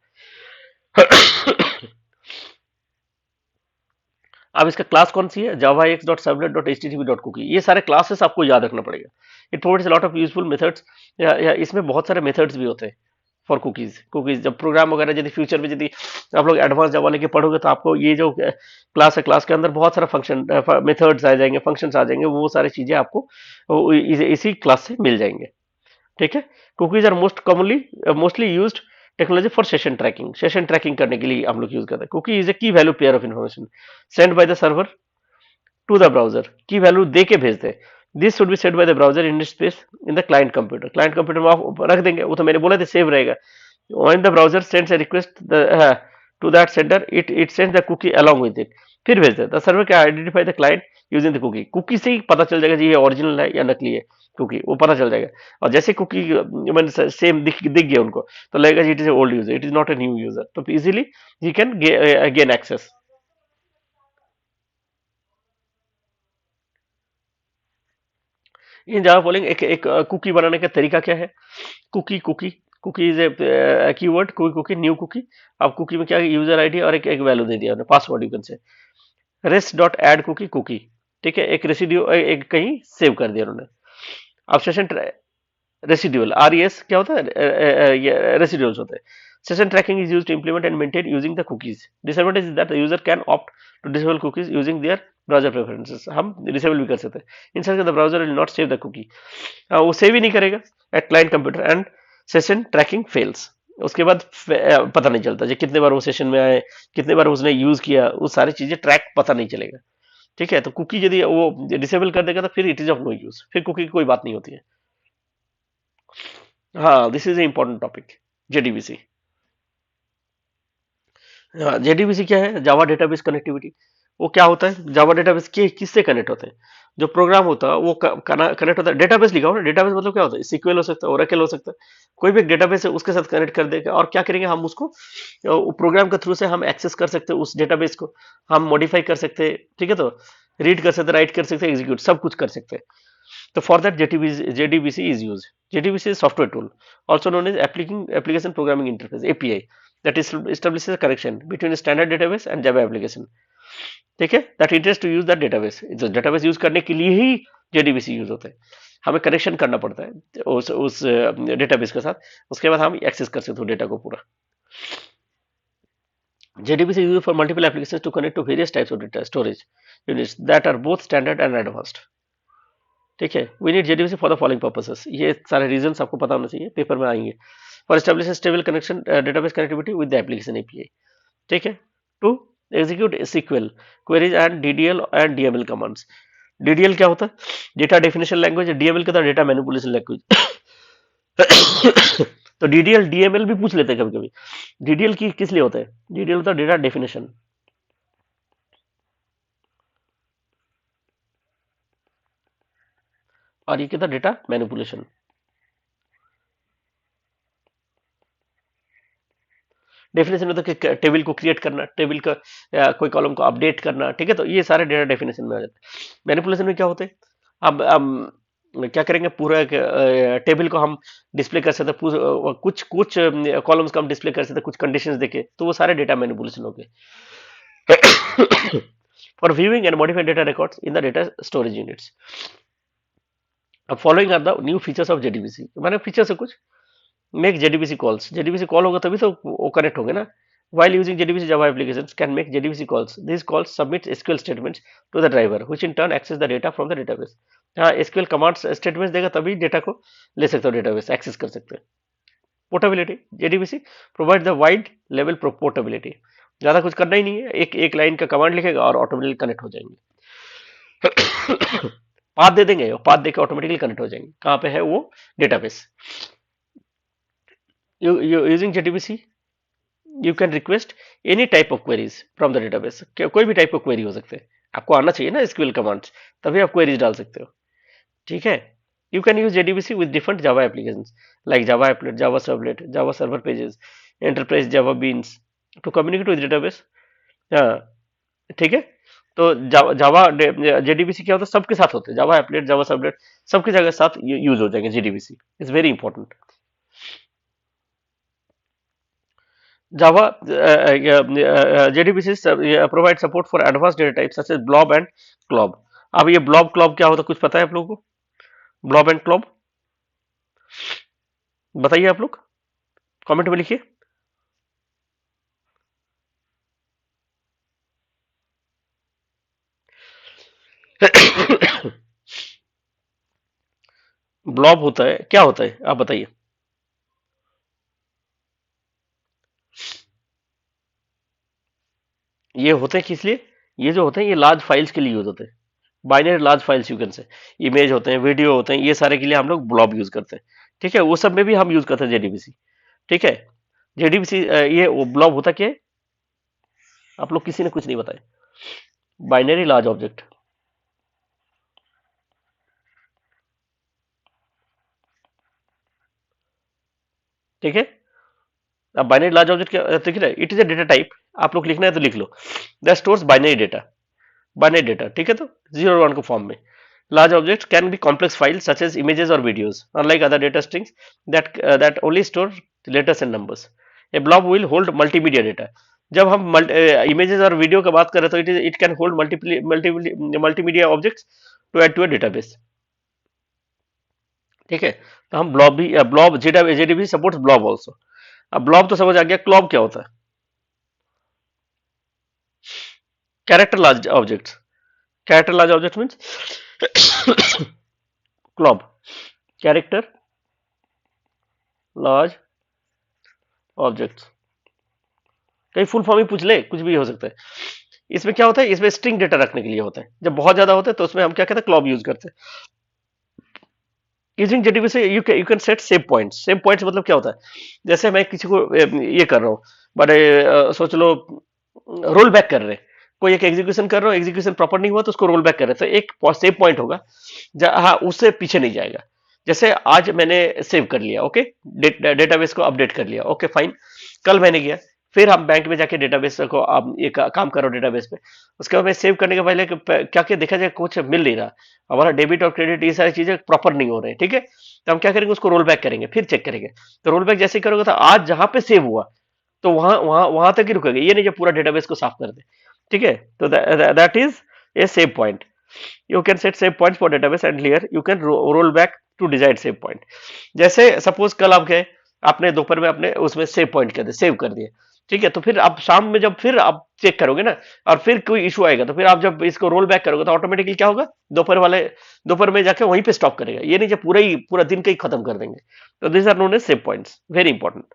[SPEAKER 1] अब इसका क्लास कौन सी है, Java x dot servlet dot H T T P dot cookie, ये सारे क्लासेस आपको याद रखना पड़ेगा। It provides lot of useful methods, या इसमें बहुत सारे मेथड्स भी होते हैं फॉर कुकीज। कुकीज जब प्रोग्राम वगैरह यदि फ्यूचर में यदि आप लोग एडवांस जावा लेके पढ़ोगे तो आपको ये जो क्लास है, क्लास के अंदर बहुत सारा फंक्शन मेथड्स आ जाएंगे, फंक्शंस आ जाएंगे, वो सारी चीजें आपको इसी क्लास से मिल जाएंगे। ठीक है, cookies are mostly used technology for session tracking, session tracking करने के लिए हम लोग यूज करते हैं। Cookie is a key value pair of information send by the server to the browser, key value दे के भेजते हैं। This should be set by the browser in space in the client computer, client computer में आप रख देंगे, वो तो मैंने बोला था सेव रहेगा। When the browser sends a request to that sender, it sends the cookie along with it, फिर भेजता है। The server can identify the client using the cookie, cookie से ही पता चल जाएगा जी ये ओरिजिनल है या नकली है, कुकी वो पता चल जाएगा। और जैसे कुकी मैंने सेम दिख गया उनको, तो लगेगा जी it is old user, it is not a new user, तो इजीली ही can gain access. In Java polling एक कुकी बनाने का तरीका क्या है, cookie cookie cookie is a keyword, कोई कुकी न्यू कुकी। अब कुकी में क्या यूजर आईडी और एक वैल्यू दे दिया उन्होंने, password you can say, rest dot add cookie cookie. ठीक है, एक रेसिड्यू एक कहीं सेव कर दिया उन्होंने। अब सेशन रेसिड्यूअल आर एस क्या होता है, रेसिड्यूल्स होते हैं। Session tracking is used to implement and maintain using the cookies, disadvantage is that the user can opt to disable cookies using their browser preferences, हम डिसेबल भी कर सकते हैं। In such the browser will not save the cookie, वो save ही नहीं करेगा at client computer and session tracking fails. उसके बाद पता नहीं चलता जी कितने बार वो सेशन में आए, कितने बार उसने यूज किया, वो सारी चीजें ट्रैक पता नहीं चलेगा। ठीक है, तो कुकी यदि वो डिसेबल कर देगा तो फिर it is of no use, फिर कुकी की कोई बात नहीं होती है। हाँ, this is a important topic, JDBC. हाँ, जेडीबीसी क्या है, जावा डेटाबेस कनेक्टिविटी। वो क्या होता है, जावा डेटाबेस के किससे कनेक्ट होते हैं, जो प्रोग्राम होता है वो कनेक्ट होता है, डेटाबेस लिखा हो ना, डेटाबेस मतलब क्या होता है, सीक्वल हो सकता है, ओरेकल हो सकता है, कोई भी एक डेटाबेस है उसके साथ कनेक्ट कर देगा, और क्या करेंगे हम उसको प्रोग्राम के थ्रू से हम एक्सेस कर सकते हैं उस डेटाबेस को, हम मॉडिफाई कर सकते हैं। ठीक है, तो रीड कर सकते हैं, राइट कर सकते हैं, एग्जीक्यूट सब कुछ कर सकते हैं। तो for that JDBC is use, JDBC is software tool also known as application programming interface API that is establishes a connection between a standard database and Java application। ठीक है, that interest to use that database, जो database use करने के लिए ही JDBC use होता है, हमें connection करना पड़ता है उस डेटाबेस के साथ, उसके बाद हम एक्सेस कर सकते हो डेटा को पूरा। JDBC is used for multiple applications to connect to various types of data storage units that are both standard and advanced। ठीक है, we need JDBC for the following purposes, ये सारे रीजंस आपको पता होना चाहिए, पेपर में आएंगे। For establish stable connection database connectivity with the application API. ठीक है, to execute SQL queries and DDL and DML commands. DDL क्या होता है, डेटा डेफिनेशन लैंग्वेज, डीएमएल का डेटा मैनिपुलेशन लैंग्वेज। तो डीडीएल डीएमएल भी पूछ लेते हैं कभी कभी। डीडीएल की किस लिए होता है, डीडीएल होता है डेटा डेफिनेशन। और ये क्या था, डेटा मैनिपुलेशन। डेफिनेशन में तो टेबल को क्रिएट करना, टेबल का कोई कॉलम को अपडेट करना, ठीक है, तो ये सारे डेटा डेफिनेशन में आ जाते हैं। मैनिपुलेशन में क्या होते हैं, अब क्या करेंगे, पूरा टेबल को हम डिस्प्ले कर सकते हैं, कुछ कुछ कॉलम्स को हम डिस्प्ले कर सकते हैं कुछ कंडीशंस देके, तो वो सारे डेटा मैनिपुलेशन हो गए। For viewing and modified data records in the data storage units. अब following are the new features of JDBC, माने फीचर्स है कुछ, make JDBC calls, JDBC call होगा तभी तो वो कनेक्ट होंगे ना। while using JDBC Java applications can make JDBC calls. These calls submit SQL statements to the driver, which in turn access the data from the database. हाँ, SQL commands statements देगा तभी data को ले सकते हो, database access कर सकते हैं। Portability, JDBC provide the wide level portability, ज्यादा कुछ करना ही नहीं है, एक एक लाइन का कमांड लिखेगा और ऑटोमेटिकली कनेक्ट हो जाएंगे। पाथ दे देंगे, पाथ देके ऑटोमेटिकली कनेक्ट हो जाएंगे। कहाँ पे है वो database. Using JDBC you can request any type of queries from the database, कोई भी टाइप ऑफ क्वेरी हो सकते हैं, आपको आना चाहिए ना एसक्यूएल कमांड्स, तभी आप क्वेरीज डाल सकते हो, ठीक है। You can use JDBC with different Java applications like Java applet, Java servlet, Java server pages, enterprise Java beans to communicate with database. हाँ, ठीक है। तो जावा जेडीबीसी क्या होता है, सबके साथ होते हैं, जावा एप्लेट, जावा सर्वलेट, सबकी जगह साथ यूज हो जाएंगे। JDBC is very important. Java JDBC provide support for advanced data types such as blob and clob. अब ये blob clob क्या होता है, कुछ पता है आप लोगों को? blob and clob बताइए आप लोग, कमेंट में लिखिए। ब्लॉब होता है, क्या होता है आप बताइए। ये होते हैं किस लिए, ये जो होते हैं ये लार्ज फाइल्स के लिए यूज होते हैं, binary large files you can से, इमेज होते हैं, वीडियो होते हैं, ये सारे के लिए हम लोग ब्लॉब यूज करते हैं, ठीक है। वो सब में भी हम यूज करते हैं जेडीबीसी, ठीक है। जेडीबीसी ये वो ब्लॉब होता क्या है, आप लोग किसी ने कुछ नहीं बताया। बाइनरी लार्ज ऑब्जेक्ट, ठीक है। अब बाइनरी लार्ज ऑब्जेक्ट क्या, ठीक है, it is a data type, आप लोग लिखना है तो लिख लो, that stores binary data, binary data, ठीक है, तो 0 और 1 को फॉर्म में। Large objects can be complex files such as images or videos, unlike other data strings that only store letters and numbers. A blob will hold multimedia data. जब हम images और video का बात करें तो it can hold multimedia objects to add to a database, ठीक है। तो हम blob भी blob JDBC supports blob also. अब blob तो समझ आ गया, clob क्या होता है, character large objects, character large objects means clob, character large objects, कहीं फुल फॉर्म ही पूछ ले, कुछ भी हो सकता है। इसमें क्या होता है, इसमें स्ट्रिंग डेटा रखने के लिए होता है, जब बहुत ज्यादा होता है तो उसमें हम क्या कहते हैं, क्लॉब यूज करते हैं। Using JDBC you can set save points, save points मतलब क्या होता है, जैसे मैं किसी को ये कर रहा हूँ, बड़े सोच लो रोल बैक कर रहे हैं, कोई एक एग्जीक्यूशन कर रहा हूँ, एग्जीक्यूशन प्रॉपर नहीं हुआ तो उसको रोल बैक कर रहे हैं, तो एक सेव पॉइंट होगा, हाँ, उससे पीछे नहीं जाएगा। जैसे आज मैंने सेव कर लिया, ओके, डेटाबेस को अपडेट कर लिया, ओके फाइन, कल मैंने किया, फिर हम बैंक में जाके डेटाबेस को आप ये काम करो डेटाबेस पे, उसके बाद में सेव करने के पहले क्या क्या देखा जाए, कुछ मिल नहीं रहा, हमारा डेबिट और क्रेडिट ये सारी चीजें प्रॉपर नहीं हो रहे, ठीक है, तो हम क्या करेंगे, उसको रोल बैक करेंगे, फिर चेक करेंगे, तो रोल बैक जैसे ही करोगे तो आज जहां पे सेव हुआ तो वहां वहां वहां तक ही रुकेगा, ये नहीं जब पूरा डेटाबेस को साफ कर दे, ठीक है। तो that is a save point. You can set save point for database and here you can roll back to desired save point. जैसे सपोज कल आप गए, आपने दोपहर में अपने उसमें सेव पॉइंट कर दिया, सेव कर दिए, ठीक है, तो फिर आप शाम में जब फिर आप चेक करोगे ना, और फिर कोई इशू आएगा, तो फिर आप जब इसको रोल बैक करोगे तो ऑटोमेटिकली क्या होगा, दोपहर में जाके वहीं पे स्टॉप करेगा, ये नहीं जब पूरा दिन का ही खत्म कर देंगे। तो this are known as save points, very important.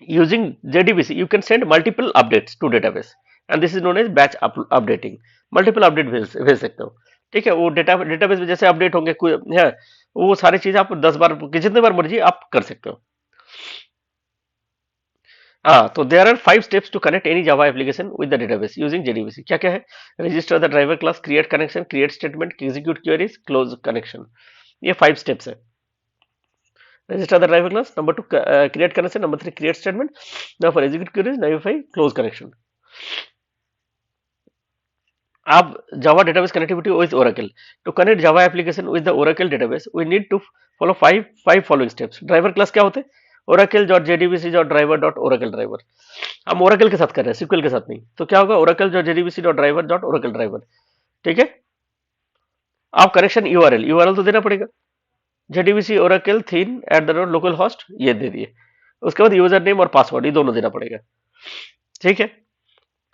[SPEAKER 1] using JDBC you can send multiple updates to database and this is known as batch updating, multiple update भेज सकते हो, ठीक है। वो डेटाबेस में जैसे अपडेट होंगे है, वो सारी चीजें आप 10 बार जितने बार मर्जी आप कर सकते हो। हाँ, तो there are 5 steps to connect any Java application with the database using JDBC. क्या क्या है? Register the driver class, create connection, create statement, execute queries, close connection. ये 5 स्टेप्स है। Register the driver class, number 2 create connection, number 3 create statement, number 4 execute queries, number 5 close connection. आप Java database connectivity with Oracle. To connect Java application with the Oracle database, we need to follow five following steps. Driver class क्या होते हैं? Oracle.jdbc.driver.oracle driver. हम Oracle के साथ कर रहे हैं, SQL के साथ नहीं। तो क्या होगा? Oracle.jdbc.driver.oracle driver. ठीक है? आप कनेक्शन URL तो देना पड़ेगा। JDBC Oracle theme @localhost ये दे दिए। उसके बाद यूजर नेम और पासवर्ड ये दोनों देना पड़ेगा। ठीक है?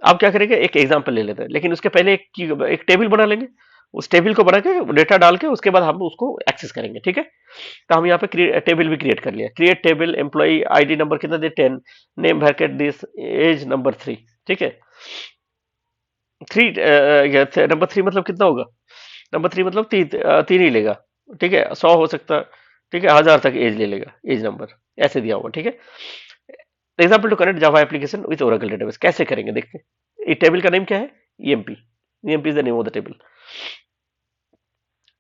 [SPEAKER 1] आप क्या करेंगे? एक एग्जांपल ले लेते हैं, लेकिन उसके पहले एक टेबल बना लेंगे। उस टेबल को बना के डेटा डाल के उसके बाद हम उसको एक्सेस करेंगे। ठीक है? तो हम यहाँ पे टेबल भी क्रिएट कर लिया। Create table, employee ID number कितना दे 10, name bracket this, as number 3। ठीक है? 3 नंबर 3 मतलब कितना होगा? नंबर 3 मतलब 3 ही लेगा। ठीक है? 100 हो सकता है। ठीक है? 1000 तक एज ले लेगा, एज नंबर ऐसे दिया होगा। ठीक है? Example to connect Java application with Oracle database कैसे करेंगे देखते हैं। ये टेबल का नेम क्या है? EMP. EMP is the name of the table.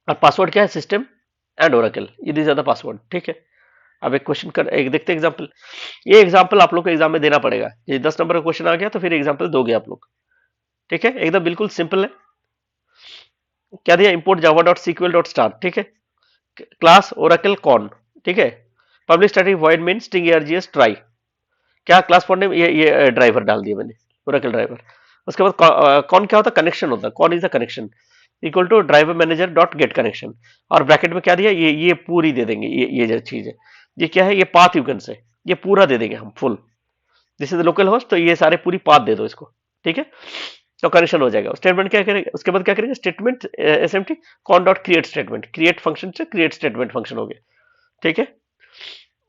[SPEAKER 1] और पासवर्ड क्या है? सिस्टम एंड ओरेकल, ये दीज आर द पासवर्ड। ठीक है? अब एक क्वेश्चन कर एक देखते हैं एग्जाम्पल। ये एग्जाम्पल आप लोग को एग्जाम में देना पड़ेगा। ये 10 नंबर का क्वेश्चन आ गया तो फिर एग्जाम्पल दोगे आप लोग। ठीक है? एकदम बिल्कुल सिंपल है। क्या दिया? Import Java dot SQL dot star. ठीक है? Class Oracle con. ठीक है? Public static void main string args try. क्या क्लास फॉर नेम? ये ड्राइवर डाल दिया मैंने, ओरेकल ड्राइवर। उसके बाद कौन क्या होता है? कनेक्शन होता है। Con is the connection equal to driver manager dot get connection. और ब्रैकेट में क्या दिया? ये पूरी दे देंगे। ये जो चीज है ये क्या है? ये पाथ यूकन से ये पूरा दे देंगे हम full. This is local host, तो ये सारे पूरी पाथ दे दो इसको। ठीक है? तो कनेक्शन हो जाएगा। स्टेटमेंट क्या करेंगे? उसके बाद क्या करेंगे? Statement SMT cone dot create statement. Create function से क्रिएट स्टेटमेंट फंक्शन हो गया। ठीक है?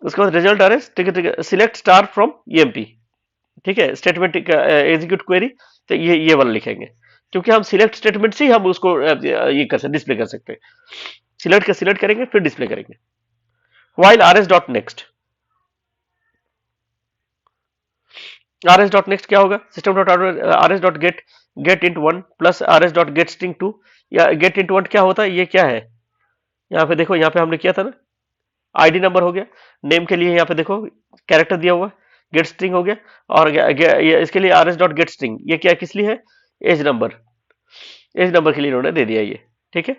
[SPEAKER 1] उसके बाद रिजल्ट आ रहे। ठीक है? ठीक है? Select star from EMP. ठीक है? स्टेटमेंट एग्जीक्यूट क्वेरी, तो ये वाला लिखेंगे, क्योंकि हम सिलेक्ट स्टेटमेंट से ही हम उसको ये कर सकते, डिस्प्ले कर सकते हैं। सिलेक्ट करेंगे फिर डिस्प्ले करेंगे। While R S dot next. R S dot next क्या होगा? System dot R S dot gate int 1 plus R S dot gate string 2। या गेट इंट 1 क्या होता है? ये क्या है? यहाँ पे देखो, यहाँ पे हमने किया था ना, आईडी नंबर हो गया। नेम के लिए यहाँ पे देखो कैरेक्टर दिया हुआ, गेट स्ट्रिंग हो गया। और इसके लिए R S dot gate string, ये क्या किस लिए है? As number. एज नंबर के लिए इन्होंने दे दिया ये। ठीक है?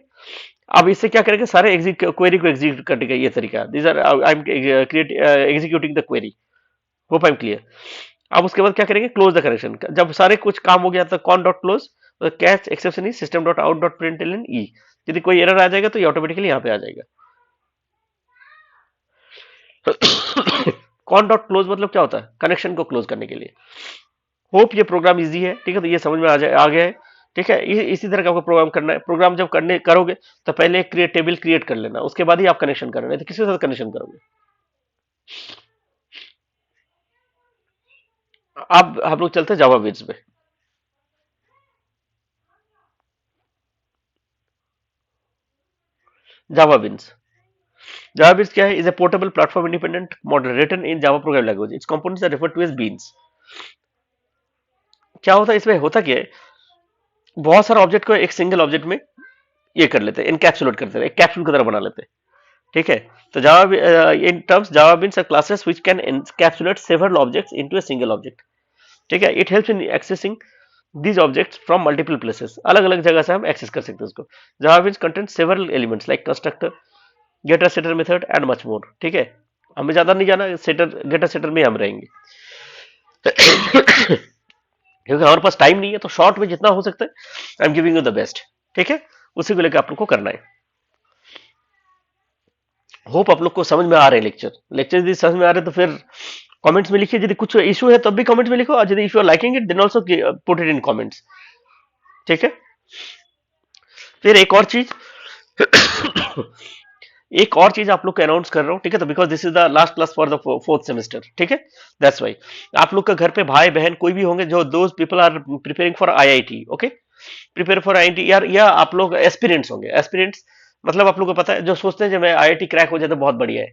[SPEAKER 1] अब इससे क्या करेंगे? सारे क्वेरी को एग्जीक्यूट करने का ये तरीका। This are I am executing the query. Hope I am clear. अब उसके बाद क्या करेंगे? Close the connection. जब सारे कुछ काम हो गया तो con dot close, catch exception E system dot out dot println E. यदि कोई एरर आ जाएगा तो ये ऑटोमेटिकली यहाँ पे आ जाएगा। कॉन डॉट क्लोज मतलब क्या होता है? कनेक्शन को क्लोज करने के लिए। होप ये प्रोग्राम इजी है। ठीक है? तो ये समझ में आ गया है। ठीक है? इसी तरह का आपको प्रोग्राम करना है। प्रोग्राम जब करोगे तो पहले एक टेबल क्रिएट कर लेना, उसके बाद ही आप कनेक्शन करना है। तो किसके साथ कनेक्शन करोगे? अब हम लोग चलते हैं जावा बीन्स पे। जावा बीन्स। जावा बीन्स क्या है? Is a portable platform independent model written in Java program language. Its components are referred to as beans. क्या होता है इसमें? होता क्या है? बहुत सारा ऑब्जेक्ट को एक सिंगल ऑब्जेक्ट में ये कर लेते हैं, इनकैप्सुलेट करते हैं, एक कैप्सूल की तरह बना लेते हैं। ठीक है? तो Java in terms Java beans are classes which can encapsulate several objects into a single object. ठीक है? It helps in accessing these objects from multiple places। अलग अलग जगह से हम एक्सेस कर सकते हैं उसको। Java beans content several elements like constructor, getter setter method and much more. ठीक है? हमें ज्यादा नहीं जाना, सेटर गेटर सेटर में हम रहेंगे। क्योंकि हमारे पास टाइम नहीं है, तो शॉर्ट में जितना हो सकता है I am giving you the best. ठीक है? उसी को लेकर आप लोग को करना है। होप आप लोग को समझ में आ रहे हैं लेक्चर यदि समझ में आ रहे हैं तो फिर कमेंट्स में लिखिए। यदि कुछ इशू है तब भी कमेंट्स में लिखो, और यदि if you are liking it then also put it in comments. ठीक है? फिर एक और चीज एक और चीज आप लोग को अनाउंस कर रहा हूं। ठीक है? तो because this is the last class for the 4th semester. ठीक है? दैट्स वाई आप लोग का घर पे भाई बहन कोई भी होंगे जो those people are preparing for IIT. Okay? Prepare for IIT या आप लोग एस्पिरेंट्स होंगे। एस्पिरेंट्स मतलब आप लोग को पता है, जो सोचते हैं जब मैं आईआईटी क्रैक हो जाए तो बहुत बढ़िया है।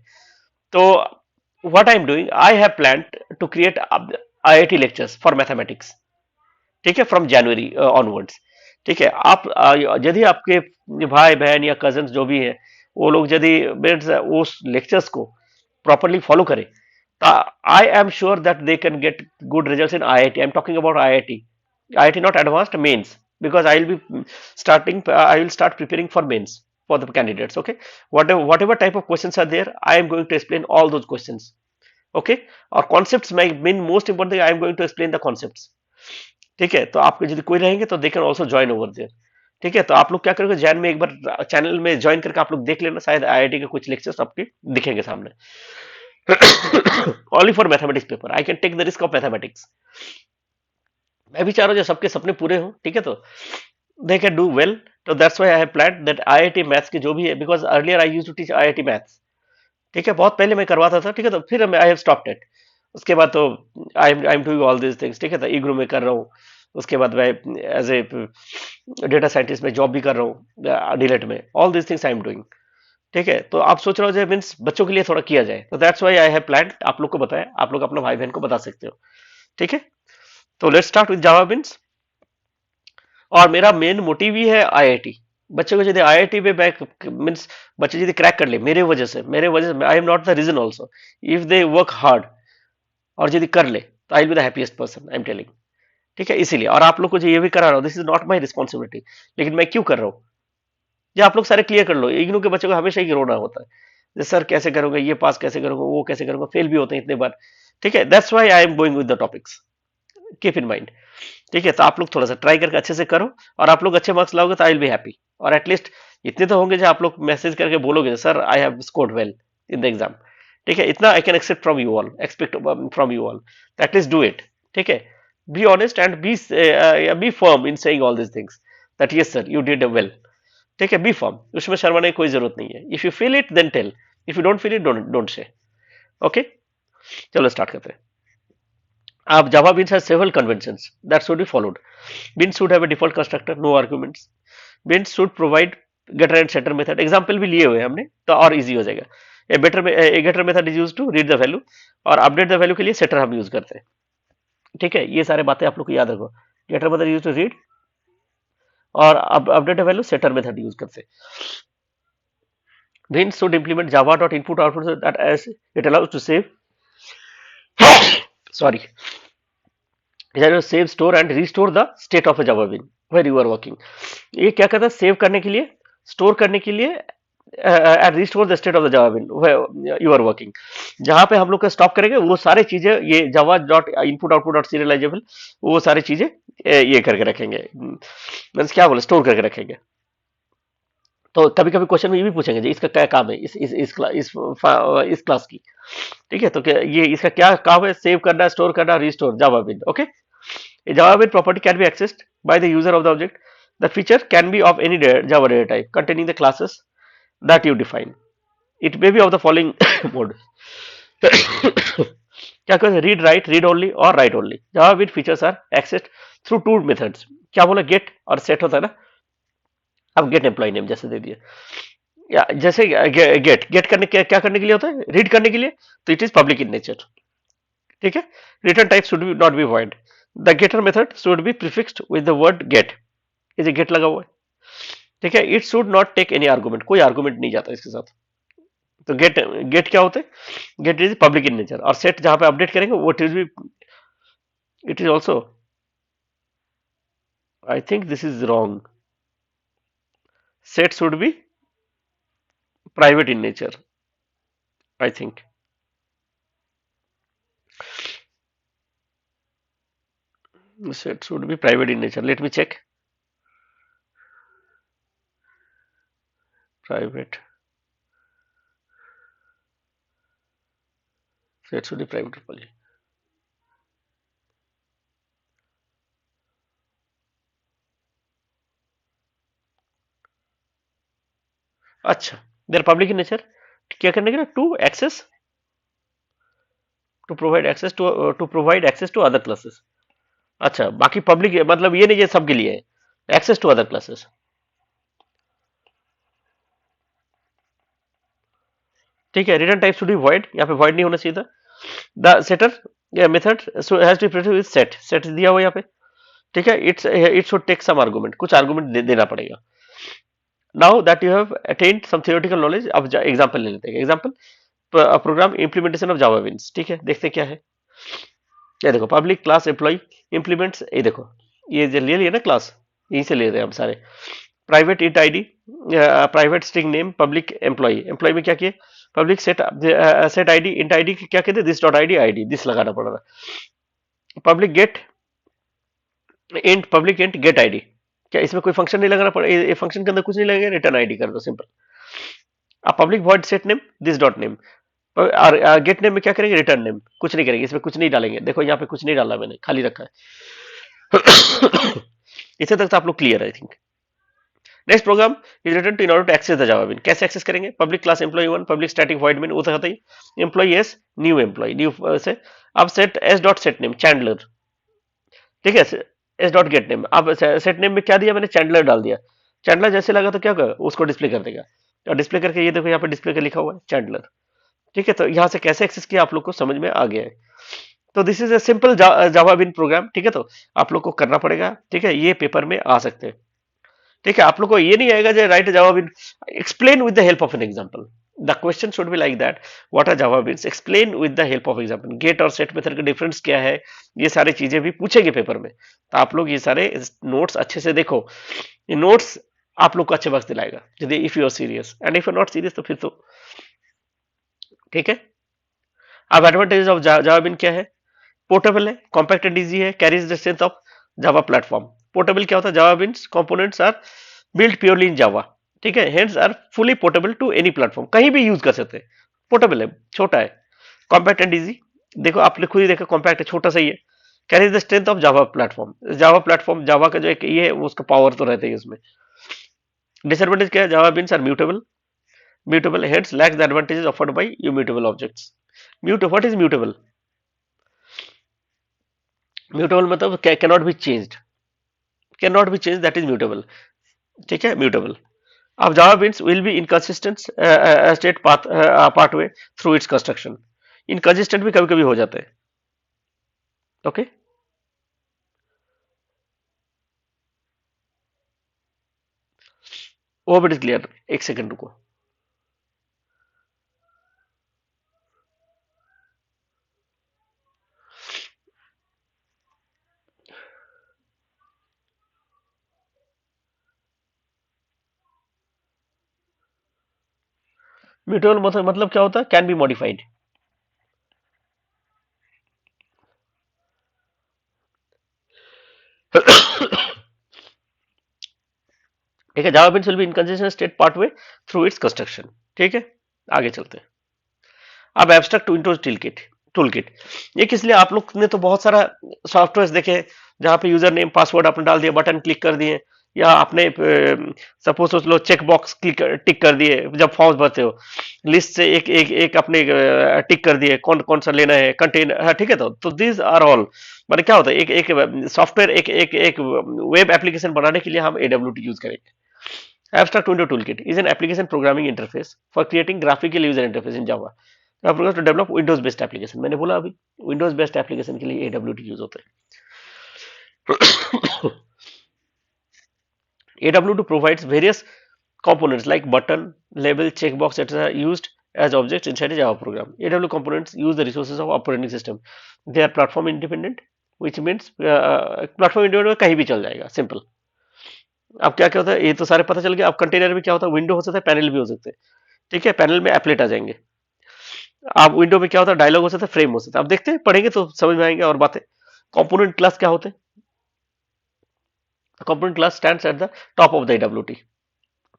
[SPEAKER 1] तो what I'm doing, I have planned to create IIT lectures for mathematics. ठीक है, फ्रॉम जनवरी ऑनवर्ड्स. ठीक है, आप यदि आपके भाई बहन या कजन जो भी है वो लोग यदि उस लेक्चर्स को प्रॉपरली फॉलो करें, तो I am sure that they can get good results in IIT. I am talking about IIT not advanced, mains, because I will be starting, I will start preparing for mains for the candidates. Okay, whatever type of questions are there, I am going to explain all those questions. Okay, or concepts, my main most important thing, I am going to explain the concepts. ठीक है, तो आपके यदि कोई रहेंगे तो they can also join over there. ठीक है, तो आप लोग क्या करोगे, जैन में एक बार चैनल में ज्वाइन करके आप लोग देख लेना, शायद IIT के कुछ लेक्चर्स आपके दिखेंगे सामने. Only for mathematics paper, I can take the risk of mathematics. मैं भी चाह रहा हूँ जो सबके सपने पूरे हों. ठीक है, तो दे कैन डू वेल. तो that's why I have planned that IIT maths की जो भी है, because earlier I used to teach IIT maths. ठीक है, बहुत पहले मैं करवाता था. ठीक है, तो फिर आई हैव स्टॉप्ड इट. उसके बाद तो I am doing all this things. ठीक है, तो इग्रू में कर रहा हूँ. उसके बाद मैं एज ए डेटा साइंटिस्ट में जॉब भी कर रहा हूँ डीलेट में. All this things I am doing. ठीक है, तो आप सोच रहे हो मीन्स बच्चों के लिए थोड़ा किया जाए, तो that's why I have plan. आप लोग को बताया, आप लोग अपना भाई बहन को बता सकते हो. ठीक है, तो let's start with Java beans. और मेरा मेन मोटिव ही है IIT. बच्चे को यदि IIT में बैक मीन्स बच्चे यदि क्रैक कर ले मेरे वजह से I am not the reason also. If they work hard और यदि कर ले तो I will be the happiest person, I am telling. ठीक है, इसीलिए. और आप लोग को जो ये भी करा रहा हूँ, this is not my responsibility. लेकिन मैं क्यों कर रहा हूँ, ये आप लोग सारे क्लियर कर लो. इग्नू के बच्चों को हमेशा ही रोना होता है, जैसे सर कैसे करोगे, ये पास कैसे करोगे, वो कैसे करोगे, फेल भी होते हैं इतने बार. ठीक है, that's why I am going with the topics. Keep in mind. ठीक है, तो आप लोग थोड़ा सा ट्राई करके अच्छे से करो, और आप लोग अच्छे मार्क्स लाओगे तो आई विल बी हैप्पी. और एटलीस्ट इतने तो होंगे जो आप लोग मैसेज करके बोलोगे, sir I have scored well in the exam. ठीक है, इतना I can accept from you all, expect from you all. At least do it. ठीक है, be honest and be firm in saying all this things that yes sir you did well. ठीक है, B firm, उसमें शर्माने की कोई जरूरत नहीं है. If you feel it then tell, if you don't feel it don't don't say. Okay, चलो स्टार्ट करते हैं. अब Java beans has several conventions that should be followed. Beans should have a default constructor, no arguments. Beans should provide getter and setter method. Example भी लिए हुए हैं हमने, तो और इजी हो जाएगा. A getter method is used to read the value, और update the value के लिए setter हम यूज करते हैं. ठीक है, ये सारे बातें आप लोग को याद रखो. getter method use to read, और update the value setter method use करते हैं. Beans should implement java.input output so that as it allows to save sorry save store and restore the state of a Java bean where you are working. ये क्या करता है, save करने के लिए, store करने के लिए, and restore the state of the Java bean you are working. जहां पे हम लोग का स्टॉप करेंगे वो सारे चीजें, ये Java dot input output dot serialisable, वो सारी चीजें ये करके रखेंगे. मीन्स क्या बोले, स्टोर करके रखेंगे. तो कभी कभी क्वेश्चन में ये भी पूछेंगे जी इसका क्या काम है, इस क्लास की. ठीक है, तो क्या ये इसका क्या काम है, सेव करना, स्टोर करना, restore Java bean. Okay, a Java bin property can be accessed by the user of the object. The feature can be of any Java data type containing the classes that you define. It may be of the following mode. क्या कहते हैं, read write, read only और write only. Java bean features are accessed through two methods. क्या बोला, gate और set होता है ना. अब गेट एम्प्लॉय नेम जैसे दे दिया, या जैसे गेट करने क्या करने के लिए होता है, रीड करने के लिए, तो it is public in nature. ठीक है, return type should be not be void. The getter method should be prefixed with the word get. ये गेट लगा हुआ है. ठीक है, it should not take any argument, कोई आर्गुमेंट नहीं जाता इसके साथ. तो गेट गेट क्या होते हैं, get is public in nature. और सेट जहां पे अपडेट करेंगे वो it is also, I think this is wrong. Set should be private in nature, I think. Set should be private in nature. Let me check. Private. Set should be private only. अच्छा, they are public in nature. क्या करने के लिए, to access, to provide access to other classes. अच्छा, बाकी public मतलब ये नहीं, ये सबके लिए है, एक्सेस टू अदर क्लासेस. ठीक है, return type should be void, यहाँ पे वॉइड नहीं होना चाहिए था। The setter method has to print with set, set दिया हुआ यहाँ पे, ठीक है। It should take some argument, कुछ आर्गुमेंट देना पड़ेगा। Now that you have attend some theoretical knowledge, अब एग्जांपल ले लेते हैं। Example, program implementation of Java beans, ठीक है, देखते हैं क्या है। ये देखो, पब्लिक क्लास एम्प्लॉय इम्प्लीमेंट्स, ये देखो, ये जो ले लिया ना क्लास, यहीं से ले रहे हैं हम सारे। Private int ID, private string name, public employ, employ में क्या किए, public set, set ID, int ID क्या कहते हैं, this dot ID, ID this लगाना पड़ रहा है। Public get int, public int get ID, क्या इसमें कोई फंक्शन नहीं लगाना पड़ेगा, ये फंक्शन के अंदर कुछ नहीं लगेगा, रिटर्न आईडी कर दो सिंपल। अब public void set name this dot name, और गेट नेम में क्या करेंगे, रिटर्न नेम, कुछ नहीं करेंगे, इसमें कुछ नहीं डालेंगे। देखो यहाँ पे कुछ नहीं डाला मैंने, खाली रखा है। इसे तक तो आप लोग क्लियर है I think. Next program is written to in order to access the Java bean, कैसे एक्सेस करेंगे, public class employ one, public static void bean, वो तो ही employ S, new employ, new से। अब set S dot set name Chandler, ठीक है, S dot get name, अब सेट नेम में क्या दिया मैंने, चैंडलर डाल दिया। चैंडलर जैसे लगा तो क्या कर, उसको डिस्प्ले कर देगा, और डिस्प्ले करके ये देखो यहाँ पे डिस्प्ले कर लिखा हुआ है चैंडलर, ठीक है। तो यहाँ से कैसे एक्सेस किया आप लोग को समझ में आ गया है। तो this is a simple Java bean program, ठीक है। तो आप लोग को करना पड़ेगा, ठीक है, ये पेपर में आ सकते हैं, ठीक है। आप लोग को ये नहीं आएगा जो write Java bean, explain with the help of an example, the question should be like that, what are Java beans, explain with the help of example, get और सेट मेथड का डिफरेंस क्या है, ये सारी चीजें भी पूछेंगे पेपर में। तो आप लोग ये सारे नोट्स अच्छे से देखो, ये नोट्स आप लोग को अच्छे वक्त दिलाएगा, यदि if you are serious, and if you are not serious तो फिर तो ठीक है। अब एडवांटेज ऑफ जावा बिन क्या है, पोर्टेबल है, कॉम्पैक्ट एंड इजी है, carries the strength of Java platform. Portable क्या होता है, Java beans components are build purely in Java, ठीक है, hence are fully portable to any platform, कहीं भी यूज कर सकते हैं, पोर्टेबल है, छोटा है। कॉम्पैक्ट एंड इजी, देखो आपने खुद ही देखा, कॉम्पैक्ट है, छोटा सा ही है। Carries the strength of Java platform, Java platform, Java का जो एक ये है उसका पावर तो रहता है उसमें। डिसएडवांटेज क्या है, Java beans are mutable, mutable hence lacks the advantages offered by immutable objects. Mute, what is mutable, mutable मतलब can not be changed, can not be change, that is mutable, ठीक है, mutable. अब Java beans will be inconsistent state pathway through its construction, inconsistent भी कभी कभी हो जाते हैं, ओके। वो बट इज क्लियर, एक सेकंड रुको। म्यूटेबल मतलब क्या होता है, कैन बी मॉडिफाइड, ठीक है। Java beans will be inconsistent state pathway through its construction, ठीक है। आगे चलते हैं। अब एब्स्ट्रैक्ट विंडोज टूल किट, ये किस लिए, आप लोग ने तो बहुत सारा सॉफ्टवेयर देखे जहां पे यूजर नेम पासवर्ड आपने डाल दिया, बटन क्लिक कर दिए, या आपने सपोज सोच लो चेक बॉक्स क्लिक टिक कर दिए जब फॉर्म्स भरते हो, लिस्ट से एक एक एक अपने टिक कर दिए, कौन कौन सा लेना है, कंटेन, ठीक है। तो दिस आर ऑल, मतलब क्या होता है, एक एक सॉफ्टवेयर, एक एक एक वेब एप्लीकेशन बनाने के लिए हम AWT यूज करेंगे। Abstract Window Toolkit is an application programming interface for creating graphical user interface in Java. To develop Windows based application, मैंने बोला अभी Windows based application के लिए AWT यूज होता है। AWT provides various components like button, label, checkbox, etc. used as objects inside a Java program. AWT components use the resources of operating system. They are platform independent, which means platform independent कहीं भी चल जाएगा, simple. अब क्या क्या होता है, ये तो सारे पता चल गया। अब कंटेनर में क्या होता है, विंडो हो सकता है, पैनल भी हो सकते हैं, ठीक है। पैनल में एप्लेट आ जाएंगे। अब विंडो में क्या होता है, डायलॉग हो सकता है, फ्रेम हो सकता है। अब देखते हैं, पढ़ेंगे तो समझ में आएंगे और बातें। कंपोनेंट क्लास क्या होते हैं, component class stands at the top of the AWT,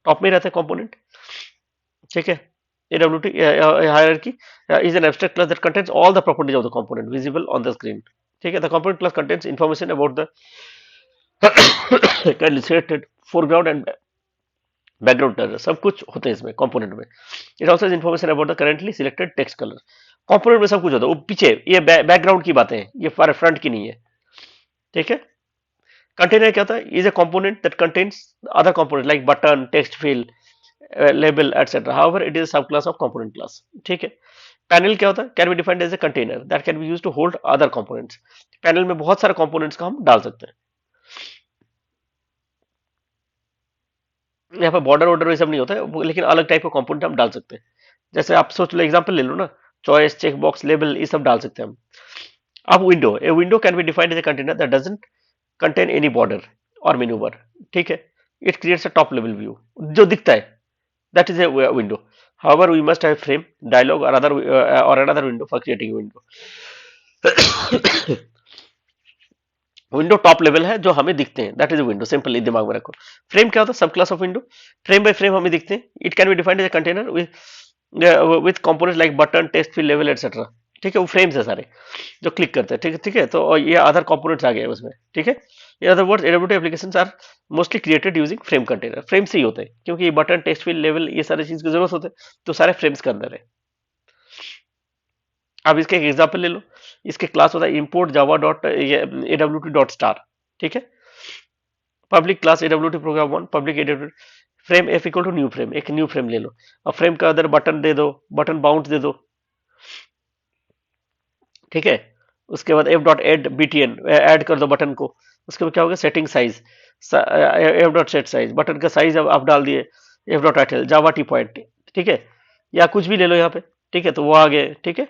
[SPEAKER 1] top में रहते हैं कंपोनेंट, ठीक है। AWT hierarchy is an abstract class that contains all the properties of the component visible on the screen, ठीक है। The component class contains information about the selected foreground and background colour, सब कुछ होते हैं इसमें component में। It also information about the currently selected text colour, component में सब कुछ होता है। वो पीछे ये बैकग्राउंड की बातें हैं, ये फ्रंट की नहीं है, ठीक है। कंटेनर क्या होता है, is A component that contains other component like button, text field, label etc. However, it is a subclass of component class. ठीक है. पैनल क्या होता है? Can be defined as a container that can be use to hold other components. Panel में बहुत सारे components का हम डाल सकते हैं. यहाँ पे बॉर्डर वॉर्डर ये सब नहीं होता है, लेकिन अलग टाइप का कंपोनेंट हम डाल सकते हैं. जैसे आप सोच लो, एग्जांपल ले लो ना, चॉइस, चेक बॉक्स, लेबल, ये सब डाल सकते हैं हम. अब window, a window can be defined as a container that doesn't contain any border और मेनू बार. ठीक है. It creates a top level view जो दिखता है, that is a window. However, we must have frame, dialogue, or another window for creating a window. Window top level है जो हमें दिखते हैं, दैट इज विंडो. सिंपली दिमाग में रखो. फ्रेम क्या होता है? Subclass of window. Frame by frame हमें दिखते हैं. It can be defined as a container with components like button, text field, लेवल एटसेट्रा. ठीक है. वो फ्रेम्स है सारे जो क्लिक करते हैं. ठीक है, ठीक है. तो ये अदर कंपोनेंट्स आ गए उसमें. ठीक है. In other words, AWT applications are mostly created using frame container. Frame से ही होते हैं क्योंकि ये बटन, टेक्स्ट फील्ड, लेवल, ये सारी चीज की जरूरत होते हैं, तो सारे फ्रेम्स के अंदर है. अब इसका एक एग्जांपल ले लो. इसके क्लास होता है import java dot awt dot star. ठीक है. Public class awt program one, public awt frame f equal to new frame. एक न्यू फ्रेम ले लो. अब फ्रेम का अंदर बटन दे दो, बटन बाउंस दे दो. ठीक है. उसके बाद f dot add btn add कर दो बटन को. उसके बाद क्या होगा? Setting size, f dot set size, button का साइज अब आप डाल दिए. f dot title, Java T point. ठीक है. या कुछ भी ले लो यहाँ पे. ठीक है. तो वो आ गए. ठीक है.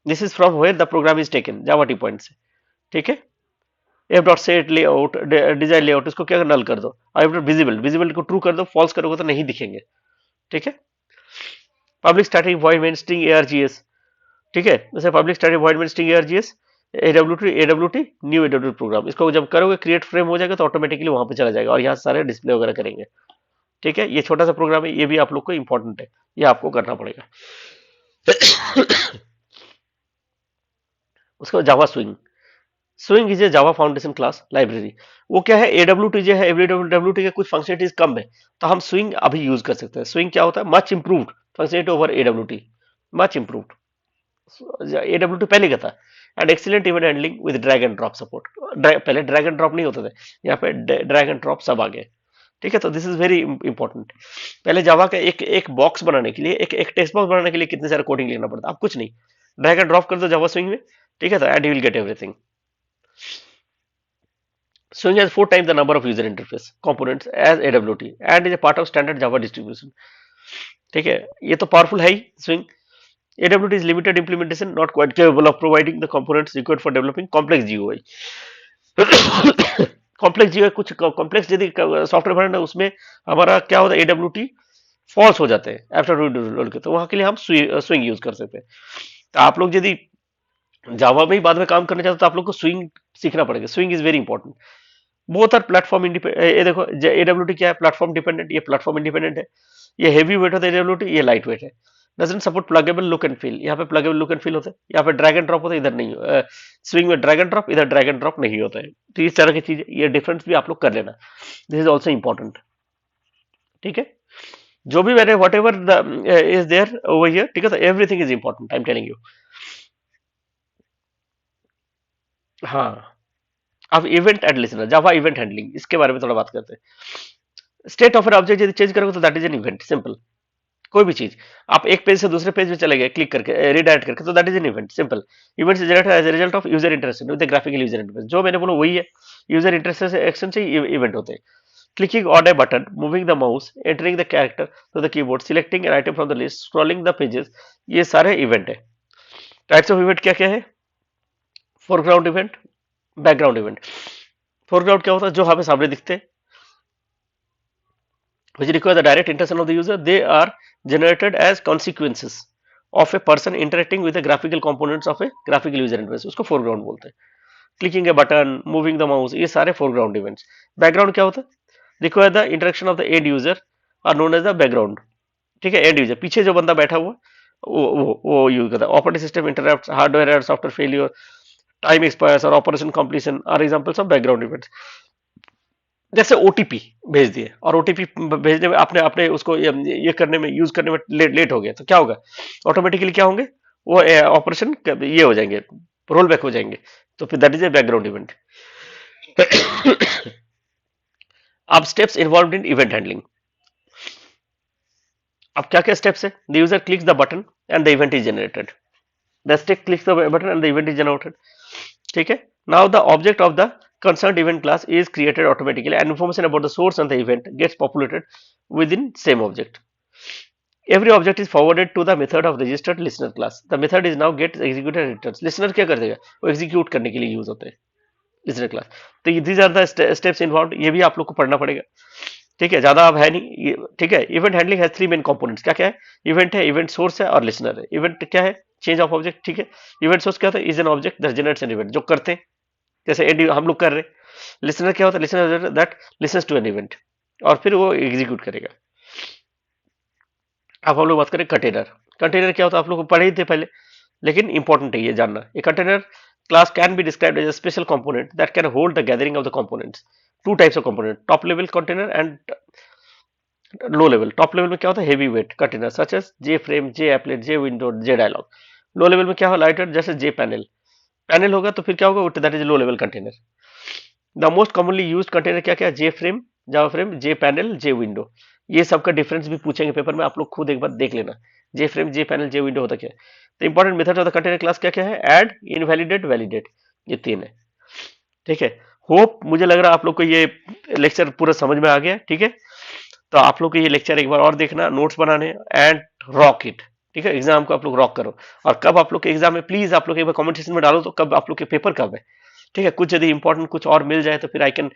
[SPEAKER 1] This is from where the program is taken, Java T point से. ठीक है. F dot set layout, design layout, इसको क्या नल कर दो. एफ डॉट विजिबल, विजिबल को ट्रू कर दो. फॉल्स करोगे तो नहीं दिखेंगे. ठीक है. Public static void main string ARGS. ठीक है. जैसे public static void main string ARGS, AWT new AWT program. इसको जब करोगे क्रिएट फ्रेम हो जाएगा तो ऑटोमेटिकली वहां पे चला जाएगा और यहाँ सारे डिस्प्ले वगैरह करेंगे. ठीक है. ये छोटा सा प्रोग्राम है, ये भी आप लोग को इंपॉर्टेंट है, ये आपको करना पड़ेगा. उसके बाद Java swing. Swing is a Java foundation class library. वो क्या है? AWT जो है, AWT के कुछ फंक्शनलिटीज कम है, तो हम स्विंग अभी यूज कर सकते हैं. स्विंग क्या होता है? Much improved functionality over AWT. Much improved. AWT पहले का था. And excellent event handling with drag and drop support. पहले ड्रैग एंड ड्रॉप नहीं होते थे, यहाँ पे ड्रैग एंड ड्रॉप सब आ गए. ठीक है. तो दिस इज वेरी इंपॉर्टेंट. पहले जावा का एक बॉक्स बनाने के लिए, एक टेक्स्ट बॉक्स बनाने के लिए कितने सारे कोडिंग लिखना पड़ता. अब कुछ नहीं, ड्रैग एंड ड्रॉप कर दो जावा स्विंग में. ठीक है. तो and you will get everything. Swing has 4 times the number of user interface components as AWT and is a part of standard Java distribution. ठीक है. ये तो पावरफुल है ही Swing. AWT is limited implementation, not quite capable of providing the components required for developing complex GUI. Complex GUI, कुछ complex यदि software बनाना है उसमें हमारा क्या होता है? AWT फॉल्स हो जाते हैं आफ्टर रोल के, तो वहां के लिए हम स्विंग यूज कर सकते हैं. तो आप लोग यदि जावा में ही बाद में काम करना चाहते हो तो आप लोग को स्विंग सीखना पड़ेगा. Swing is very important. Both are platform independent. ये देखो AWT क्या है? Platform dependent. ये प्लेटफॉर्म इंडिपेंडेंट है. ये हेवी वेट होता है AWT, ये लाइट वेट है. Doesn't support pluggable look and feel. यहाँ पे प्लगेबल लुक एंड फील होता है. यहाँ पे ड्रैग एंड ड्रॉप होता है, इधर नहीं. स्विंग में ड्रैग एंड ड्रॉप, इधर ड्रैग एंड ड्रॉप नहीं होता है. तो इस तरह की चीज, ये डिफरेंस भी आप लोग कर लेना. This is also important. ठीक है. जो भी मैंने whatever is there over here. ठीक है. तो everything is important, I am telling you. हाँ. अब event and listener, Java event handling, इसके बारे में थोड़ा बात करते हैं. स्टेट ऑफ एन ऑब्जेक्ट यदि चेंज करोगे तो that is an event. Simple. कोई भी चीज आप एक पेज से दूसरे पेज में चले गए क्लिक करके, रीडायरेक्ट करके, तो that is an event. Simple. Event is generated as a result of user interaction with the graphical user interface. जो मैंने बोला वही है. यूजर इंटरेक्शन से इवेंट होते हैं. Clicking on a button, moving the mouse, entering the character to the keyboard, selecting an item from the list, scrolling the pages, ये सारे इवेंट है. टाइप्स ऑफ इवेंट क्या क्या है? Foreground event, background event. Foreground क्या होता है? जो हमें सामने दिखते हैं, which require the direct interaction of the user. They are generated as consequences of a person interacting with the graphical components of a graphical user interface. उसको foreground बोलते हैं. Clicking a button, moving the mouse, ये सारे foreground events. Background क्या होता है? Require the interaction of the end user are known as the background. ठीक है. end user, पीछे जो बंदा बैठा हुआ वो यूज करता है. Operating system interrupt, hardware error, software failure, time expires और operation completion are examples of background events. जैसे OTP भेज दिए और OTP भेजने में आपने आपने उसको ये करने में, यूज करने में लेट हो गया, तो क्या होगा? ऑटोमेटिकली क्या होंगे? वो ऑपरेशन ये हो जाएंगे, रोल बैक हो जाएंगे. तो फिर that is a background event. अब steps involve in event handling. अब क्या क्या स्टेप्स है? The user clicks the button and the event is generated, the stake clicks the button and the event is generated, ठीक है। Now the object of the concerned event class is created automatically and information about the source and the event gets populated within same object. Every object is forwarded to the method of registered listener class. The method is now get executed and returns. Listener क्या कर देगा? वो execute करने के लिए use होते हैं listener class. तो these are the steps involved. ये भी आप लोग को पढ़ना पड़ेगा, ठीक है, ज्यादा अब है नहीं, ठीक है। Event handling has three main components, क्या क्या है? इवेंट है, इवेंट सोर्स है और लिसनर है। इवेंट क्या है? चेंज ऑफ ऑब्जेक्ट, ठीक है। इवेंट सोर्स क्या होता है? Is an object that generates an event, जो करते हैं, जैसे हम लोग कर रहे हैं। लिसनर क्या होता है? Listener that listens to an event और फिर वो एग्जीक्यूट करेगा। अब हम लोग बात करें कंटेनर। कंटेनर क्या होता है? आप लोग पढ़े ही थे पहले, लेकिन इंपॉर्टेंट है ये जानना। ये container class can be described as a special component that can hold the gathering of the components. Two types of component, top level container and low level. Top level में क्या होता है? Heavy weight container such as J frame, J applet, J window, J dialog. Low level में क्या हो? Light weight, जैसे जे panel. Panel होगा तो फिर क्या होगा? That is low level container. The most commonly used container क्या क्या? जे फ्रेम, जावा फ्रेम, जे पैनल, जे विंडो। ये सबका डिफरेंस भी पूछेंगे पेपर में, आप लोग खुद एक बार देख लेना। जे फ्रेम, जे पैनल, जे विंडो होता क्या है? तो important method of the container class क्या क्या है? ऐड, इनवैलिडेट, वैलिडेट, ये तीन है, ठीक है। होप, मुझे लग रहा है आप लोग को ये लेक्चर पूरा समझ में आ गया, ठीक है। तो आप लोग को ये लेक्चर एक बार और देखना, नोट्स बनाने एंड रॉक इट, ठीक है। एग्जाम को आप लोग रॉक करो। और कब आप लोग के एग्जाम है, प्लीज आप लोग एक बार कमेंट सेक्शन में डालो तो कब आप लोग के पेपर कब है, ठीक है। कुछ यदि इंपॉर्टेंट कुछ और मिल जाए तो फिर I can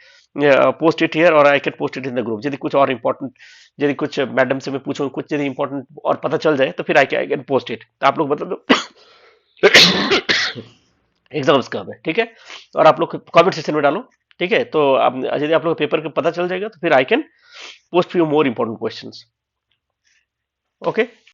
[SPEAKER 1] post it here और I can post it in the group. यदि कुछ और इंपॉर्टेंट, यदि कुछ मैडम से मैं पूछूं कुछ यदि इंपॉर्टेंट और पता चल जाए तो फिर आई कैन पोस्ट इट, तो आप लोग बता दो एग्जाम्स कब है, ठीक है। और आप लोग कमेंट सेक्शन में डालो, ठीक है। तो अब यदि आप लोग पेपर का पता चल जाएगा तो फिर I can post few more important questions. Okay.